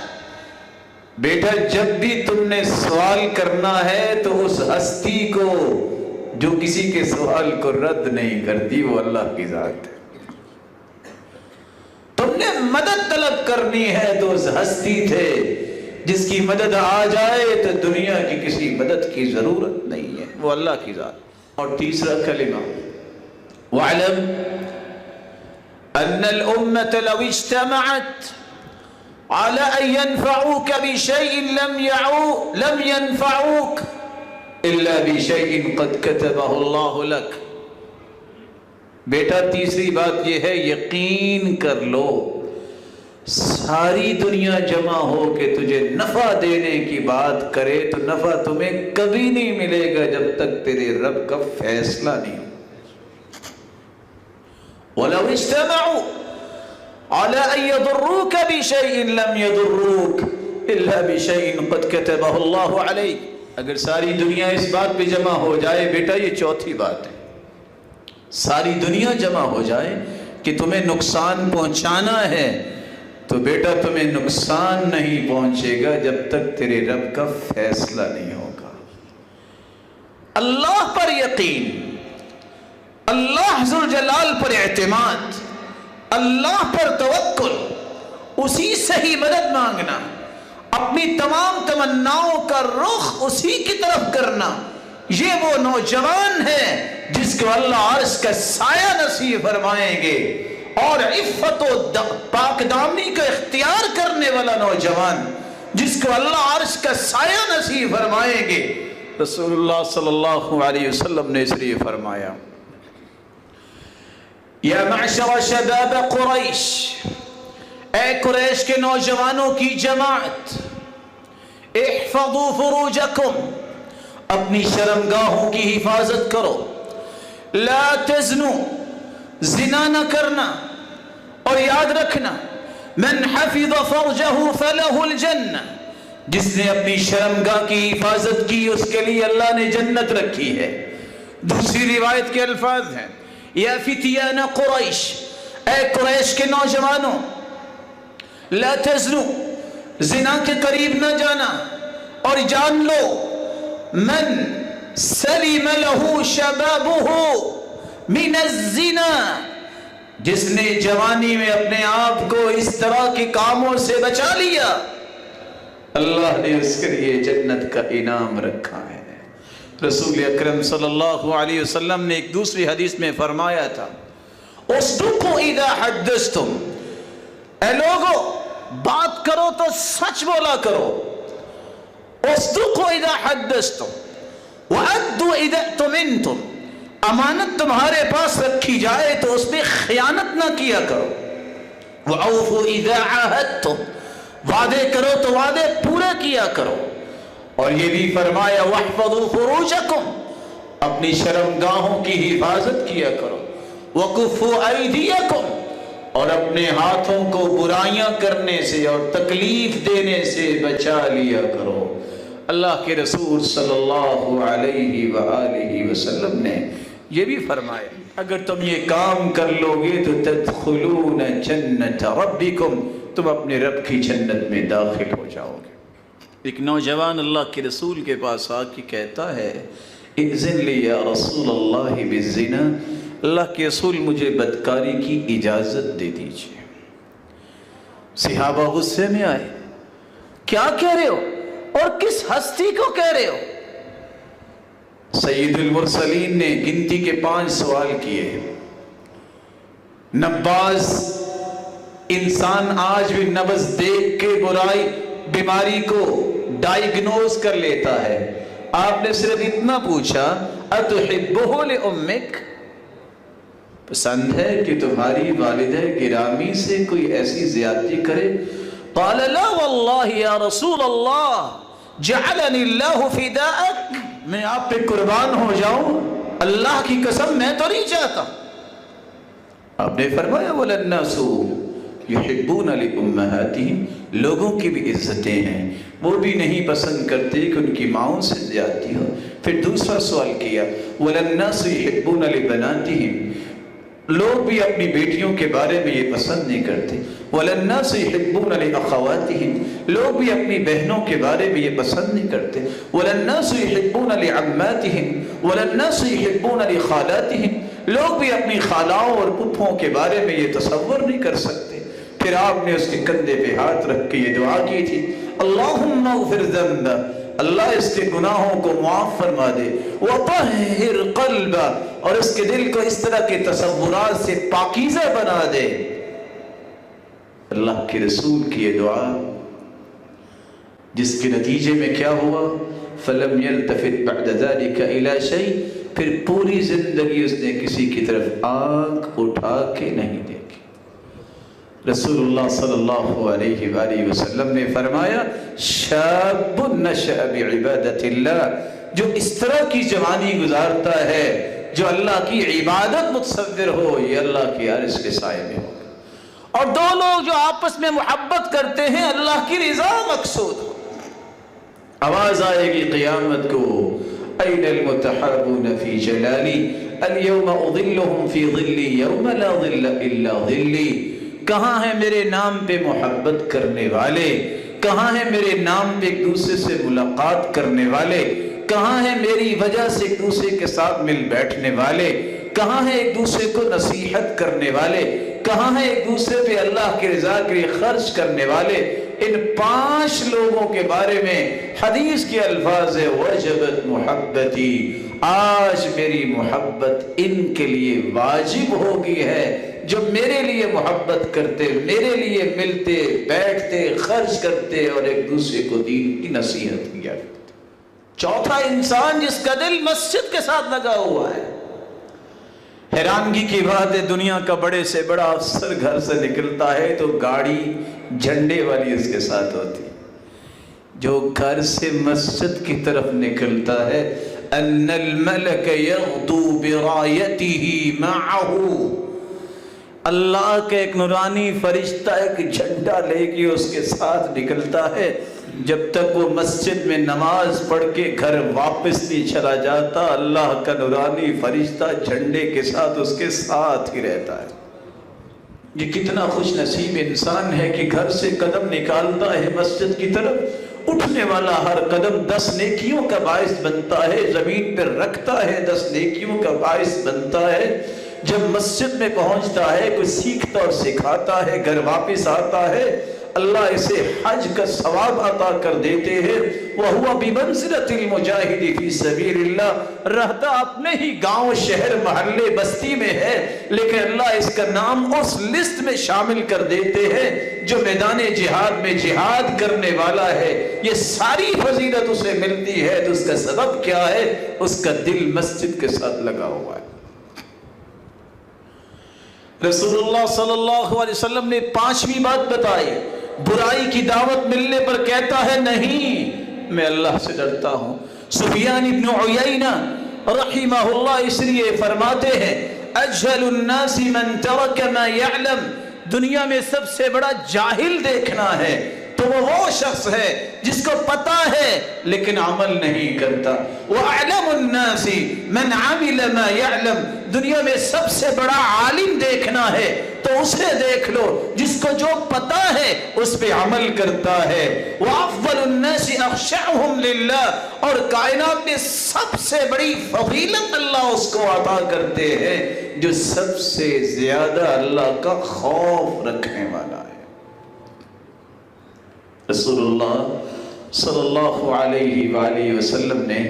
بیٹا جب بھی تم نے سوال کرنا ہے تو اس ہستی کو جو کسی کے سوال کو رد نہیں کرتی وہ اللہ کی ذات ہے. تم نے مدد طلب کرنی ہے تو اس ہستی تھے جس کی مدد آ جائے تو دنیا کی کسی مدد کی ضرورت نہیں ہے، وہ اللہ کی ذات. اور تیسرا کلمہ وَاعْلَمْ أَنَّ الْأُمَّةَ لَوْ اجْتَمَعَتْ عَلَىٰ أَن يَنْفَعُوكَ بِشَيْءٍ لَمْ يَنْفَعُوكَ إِلَّا بِشَيْءٍ قَدْ كَتَبَهُ اللَّهُ لَكَ. بیٹا تیسری بات یہ ہے، یقین کر لو ساری دنیا جمع ہو کے تجھے نفع دینے کی بات کرے تو نفع تمہیں کبھی نہیں ملے گا جب تک تیرے رب کا فیصلہ نہیں ہو. وَلَوْ اجْتَمَعُوا عَلَىٰ أَن يَضُرُّوكَ بِشَيْءٍ لَمْ يَضُرُّوكَ إِلَّا بِشَيْءٍ قَدْ كَتَبَهُ اللَّهُ عَلَيْكَ. اگر ساری دنیا اس بات پہ جمع ہو جائے، بیٹا یہ چوتھی بات ہے، ساری دنیا جمع ہو جائے کہ تمہیں نقصان پہنچانا ہے تو بیٹا تمہیں نقصان نہیں پہنچے گا جب تک تیرے رب کا فیصلہ نہیں ہوگا. اللہ پر یقین، اللہ ذوالجلال پر اعتماد، اللہ پر توکل، اسی سے ہی مدد مانگنا، اپنی تمام تمناؤں کا رخ اسی کی طرف کرنا، یہ وہ نوجوان ہے جس کو اللہ عرش کا سایہ نصیب فرمائیں گے، اور عفت و پاک دامنی کا اختیار کرنے والا نوجوان جس کو اللہ عرش کا سایہ نصیب فرمائیں گے۔ رسول اللہ صلی اللہ علیہ وسلم نے اس لیے فرمایا، یا معشر شباب قریش، اے قریش کے نوجوانوں کی جماعت، احفظوا فروجکم، اپنی شرمگاہوں کی حفاظت کرو، لا تزنوا، زنا نہ کرنا، اور یاد رکھنا من حفظ فرجہ فلہ الجنہ، جس نے اپنی شرمگاہ کی حفاظت کی اس کے لیے اللہ نے جنت رکھی ہے۔ دوسری روایت کے الفاظ ہیں، یا فتیان قریش، اے قریش کے نوجوانوں، لا تزنوا، زنا کے قریب نہ جانا، اور جان لو من سلم له شبابہ من الزنا، جس نے جوانی میں اپنے آپ کو اس طرح کے کاموں سے بچا لیا، اللہ نے اس کے لیے جنت کا انعام رکھا ہے۔ رسول اکرم صلی اللہ علیہ وسلم نے ایک دوسری حدیث میں فرمایا تھا، اصدقوا اذا حدثتم، اے لوگو بات کرو تو سچ بولا کرو، اصدقوا اذا حدثتم وأدوا اذا اؤتمنتم، امانت تمہارے پاس رکھی جائے تو اس میں خیانت نہ کیا کرو، وأوفوا اذا عاهدتم، وعدے کرو تو وعدے پورے کیا کرو، اور یہ بھی فرمایا واحفظوا فروجکم، اپنی شرمگاہوں کی حفاظت کیا کرو، وکفوا ایدیکم، اور اپنے ہاتھوں کو برائیاں کرنے سے اور تکلیف دینے سے بچا لیا کرو۔ اللہ کے رسول صلی اللہ علیہ وآلہ وسلم نے یہ بھی فرمایا، اگر تم یہ کام کر لو گے تو تدخلون جنت ربکم، تم اپنے رب کی جنت میں داخل ہو جاؤ گے۔ ایک نوجوان اللہ کے رسول کے پاس آ کے کہتا ہے، اذن لی یا رسول اللہ بالزنا، اللہ کے رسول مجھے بدکاری کی اجازت دے دیجئے۔ صحابہ غصے میں آئے، کیا کہہ رہے ہو اور کس ہستی کو کہہ رہے ہو؟ سید المرسلین نے گنتی کے 5 سوال کیے۔ نباز انسان آج بھی نبض دیکھ کے برائی بیماری کو ڈائیگنوز کر لیتا ہے۔ آپ نے صرف اتنا پوچھا، اتحبہ لامک، پسند ہے کہ تمہاری والدہ گرامی سے کوئی ایسی زیادتی کرے؟ قال لا واللہ یا رسول اللہ جعلنی اللہ فداءک، میں آپ پہ قربان ہو جاؤں، اللہ کی قسم میں تو نہیں چاہتا۔ آپ نے فرمایا وَلَلنَّاسُ يُحِبُّونَ لِأُمَّهَاتِهِمْ، لوگوں کی بھی عزتیں ہیں، وہ بھی نہیں پسند کرتے کہ ان کی ماؤں سے زیادتی ہو۔ پھر دوسرا سوال کیا، وَلَلنَّاسُ يُحِبُّونَ لِبَنَاتِهِمْ، لوگ بھی اپنی بیٹیوں کے بارے میں یہ پسند نہیں کرتے۔ وَلَلنَّاسُ يُحِبُّونَ لِأَخَوَاتِهِمْ، لوگ بھی اپنی بہنوں کے بارے میں یہ پسند نہیں کرتے۔ وَلَلنَّاسُ يُحِبُّونَ لِعَمَّاتِهِمْ وَلَلنَّاسُ يُحِبُّونَ لِخَالَاتِهِمْ، لوگ بھی اپنی خالاؤں اور پھپھوں کے بارے میں یہ تصور نہیں کر سکتے۔ پھر آپ نے اس کے کندھے پہ ہاتھ رکھ کے یہ دعا کی تھی، اللہم اغفر ذنبہ، اللہ اس کے گناہوں کو معاف فرما دے، وطہر قلبہ، اور اس کے دل کو اس طرح کے تصورات سے پاکیزہ بنا دے۔ اللہ کے رسول کی یہ دعا، جس کے نتیجے میں کیا ہوا، فلم یلتفت بعد ذلک الی شیء، پھر پوری زندگی اس نے کسی کی طرف آنکھ اٹھا کے نہیں دیکھی۔ رسول اللہ صلی اللہ علیہ وآلہ وسلم نے فرمایا، شاب نشأ بعبادت اللہ، جو اس طرح کی جوانی گزارتا ہے جو اللہ کی عبادت متصور ہو، یہ اللہ کی عرش کے سائے میں ہوگا۔ اور دو لوگ جو آپس میں محبت کرتے ہیں، اللہ کی رضا مقصود ہو۔ آواز آئے گی قیامت کو، این المتحابون فی جلالی اليوم اظلهم فی ظلی یوم لا ظل الا ظلی، کہاں ہیں میرے نام پہ محبت کرنے والے، کہاں ہیں میرے نام پہ ایک دوسرے سے ملاقات کرنے والے، کہاں ہیں میری وجہ سے ایک دوسرے کے ساتھ مل بیٹھنے والے؟ کہاں ہیں ایک دوسرے کو نصیحت کرنے والے؟ کہاں ہیں ایک دوسرے پہ اللہ کی رضا کے لیے خرچ کرنے والے؟ ان 5 لوگوں کے بارے میں حدیث کے الفاظ ہے وجبت محبتی، آج میری محبت ان کے لیے واجب ہو گئی ہے، جو میرے لیے محبت کرتے، میرے لیے ملتے بیٹھتے خرچ کرتے اور ایک دوسرے کو دین کی نصیحت کیا کرتے۔ چوتھا انسان جس کا دل مسجد کے ساتھ لگا ہوا ہے۔ حیرانگی کی بات ہے، دنیا کا بڑے سے بڑا افسر گھر سے نکلتا ہے تو گاڑی جھنڈے والی اس کے ساتھ ہوتی، جو گھر سے مسجد کی طرف نکلتا ہے ان الملک یغدو برایتہ معہ، اللہ کا ایک نورانی فرشتہ ایک جھنڈا لے کے اس کے ساتھ نکلتا ہے، جب تک وہ مسجد میں نماز پڑھ کے گھر واپس نہیں چلا جاتا اللہ کا نورانی فرشتہ جھنڈے کے ساتھ اس کے ساتھ ہی رہتا ہے۔ یہ کتنا خوش نصیب انسان ہے کہ گھر سے قدم نکالتا ہے مسجد کی طرف، اٹھنے والا ہر قدم 10 نیکیوں کا باعث بنتا ہے، زمین پر رکھتا ہے 10 نیکیوں کا باعث بنتا ہے۔ جب مسجد میں پہنچتا ہے کوئی سیکھتا اور سکھاتا ہے، گھر واپس آتا ہے، اللہ اسے حج کا ثواب عطا کر دیتے ہیں۔ وَهُوَ بِمَنزِلَةِ الْمُجَاهِدِ فِي سَبِيلِ اللَّهِ، رہتا اپنے ہی گاؤں شہر محلے بستی میں ہے، لیکن اللہ اس کا نام اس لسٹ میں شامل کر دیتے ہیں جو میدان جہاد میں جہاد کرنے والا ہے۔ یہ ساری فضیلت اسے ملتی ہے تو اس کا سبب کیا ہے؟ اس کا دل مسجد کے ساتھ لگا ہوا ہے۔ رسول اللہ صلی اللہ علیہ وسلم نے 5ویں بات بتائی، برائی کی دعوت ملنے پر کہتا ہے نہیں میں اللہ سے ڈرتا ہوں۔ سفیان ابن عیینہ رحمہ اللہ اس لیے فرماتے ہیں اجہل الناس من ترک ما یعلم، دنیا میں سب سے بڑا جاہل دیکھنا ہے تو وہ شخص ہے جس کو پتا ہے لیکن عمل نہیں کرتا۔ وَأَعْلَمُ النَّاسِ مَنْ عَمِلَ مَا يَعْلَمُ، دنیا میں سب سے بڑا عالم دیکھنا ہے تو اسے دیکھ لو جس کو جو پتا ہے اس پہ عمل کرتا ہے۔ وَأَفْضَلُ النَّاسِ أَخْشَعُهُمْ لِلَّهِ، اور کائنات میں سب سے بڑی فضیلت اللہ اس کو عطا کرتے ہیں جو سب سے زیادہ اللہ کا خوف رکھنے والا ہے۔ رسول اللہ صلی اللہ علیہ وآلہ وسلم نے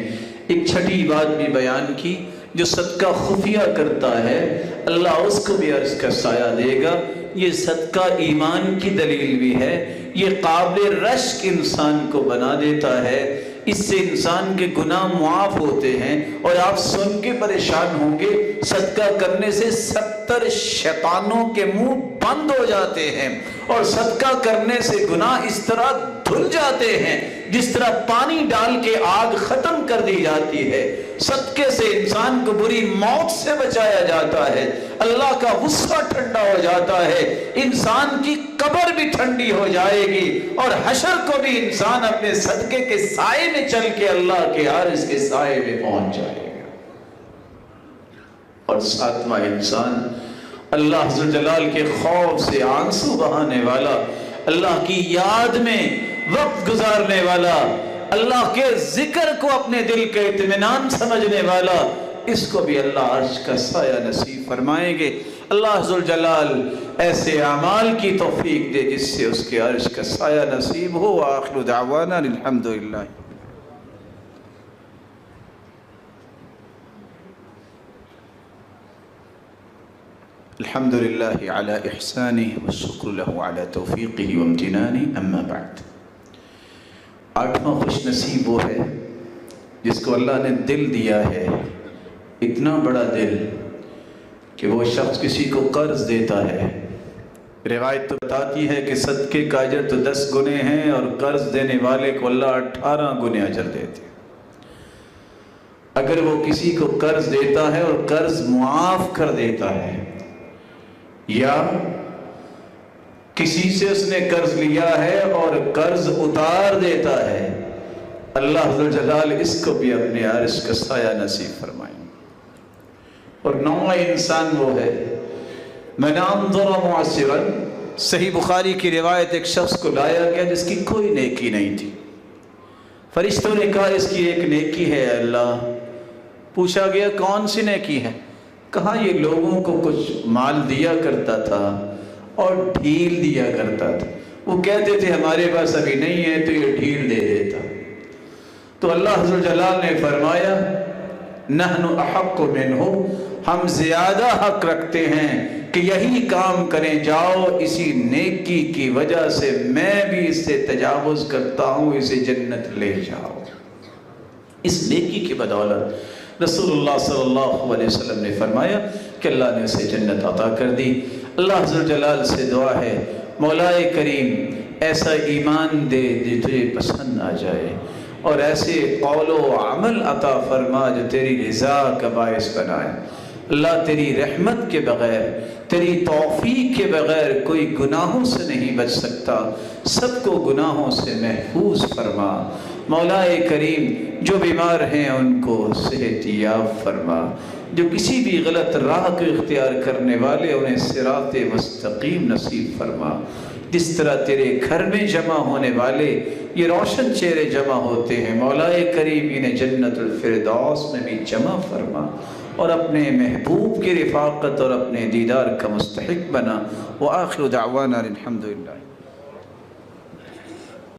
ایک چھٹی بات بھی بیان کی، جو صدقہ خفیہ کرتا ہے اللہ اس کو بھی عرش کا سایہ دے گا۔ یہ صدقہ ایمان کی دلیل بھی ہے، یہ قابل رشک انسان کو بنا دیتا ہے، اس سے انسان کے گناہ معاف ہوتے ہیں۔ اور آپ سن کے پریشان ہوں گے صدقہ کرنے سے 70 شیطانوں کے منہ بند ہو جاتے ہیں، اور صدقہ کرنے سے گناہ اس طرح دھل جاتے ہیں جس طرح پانی ڈال کے آگ ختم کر دی جاتی ہے۔ صدقے سے انسان کو بری موت سے بچایا جاتا ہے، اللہ کا غصہ ٹھنڈا ہو جاتا ہے، انسان کی قبر بھی ٹھنڈی ہو جائے گی، اور حشر کو بھی انسان اپنے صدقے کے سائے میں چل کے اللہ کے عرش کے سائے میں پہنچ جائے گا۔ اور 7واں انسان اللہ ذوالجلال کے خوف سے آنسو بہانے والا، اللہ کی یاد میں وقت گزارنے والا، اللہ کے ذکر کو اپنے دل کے اطمینان سمجھنے والا، اس کو بھی اللہ عرش کا سایہ نصیب فرمائیں گے۔ اللہ ذوالجلال ایسے اعمال کی توفیق دے جس سے اس کے عرش کا سایہ نصیب ہو۔ آخر دعوانا الحمدللہ۔ الحمد لله على إحسانه والشكر له على توفيقه وامتنانه، أما بعد۔ 8واں خوش نصیب وہ ہے جس کو اللہ نے دل دیا ہے، اتنا بڑا دل کہ وہ شخص کسی کو قرض دیتا ہے۔ روایت تو بتاتی ہے کہ صدقے کا اجر تو 10 گنے ہیں اور قرض دینے والے کو اللہ 18 گنے اجر دیتے ہیں۔ اگر وہ کسی کو قرض دیتا ہے اور قرض معاف کر دیتا ہے، یا کسی سے اس نے قرض لیا ہے اور قرض اتار دیتا ہے، اللہ ذوالجلال اس کو بھی اپنے عرش کا سایہ نصیب فرمائیں۔ اور 9واں انسان وہ ہے من انظر معسرا، صحیح بخاری کی روایت، ایک شخص کو لایا گیا جس کی کوئی نیکی نہیں تھی، فرشتوں نے کہا اس کی ایک نیکی ہے اللہ۔ پوچھا گیا کون سی نیکی ہے؟ کہا یہ لوگوں کو کچھ مال دیا کرتا تھا اور ڈھیل دیا کرتا تھا، وہ کہتے تھے ہمارے پاس ابھی نہیں ہے تو یہ ڈھیل دے دیتا۔ تو اللہ عز و جلال نے فرمایا نحن احق منہ، ہم زیادہ حق رکھتے ہیں کہ یہی کام کریں، جاؤ اسی نیکی کی وجہ سے میں بھی اس سے تجاوز کرتا ہوں، اسے جنت لے جاؤ۔ اس نیکی کی بدولت رسول اللہ صلی اللہ علیہ وسلم نے فرمایا کہ اللہ نے اسے جنت عطا کر دی۔ اللہ عز و جلال سے دعا ہے مولا کریم ایسا ایمان دے جو تجھے پسند آ جائے، اور ایسے قول و عمل عطا فرما جو تیری رضا کا باعث بنائے۔ اللہ تیری رحمت کے بغیر، تیری توفیق کے بغیر کوئی گناہوں سے نہیں بچ سکتا، سب کو گناہوں سے محفوظ فرما۔ مولا کریم جو بیمار ہیں ان کو صحت یاب فرما، جو کسی بھی غلط راہ کو اختیار کرنے والے انہیں صراط مستقیم نصیب فرما۔ جس طرح تیرے گھر میں جمع ہونے والے یہ روشن چہرے جمع ہوتے ہیں، مولا کریم انہیں جنت الفردوس میں بھی جمع فرما، اور اپنے محبوب کی رفاقت اور اپنے دیدار کا مستحق بنا۔ وآخر دعوانا الحمدللہ۔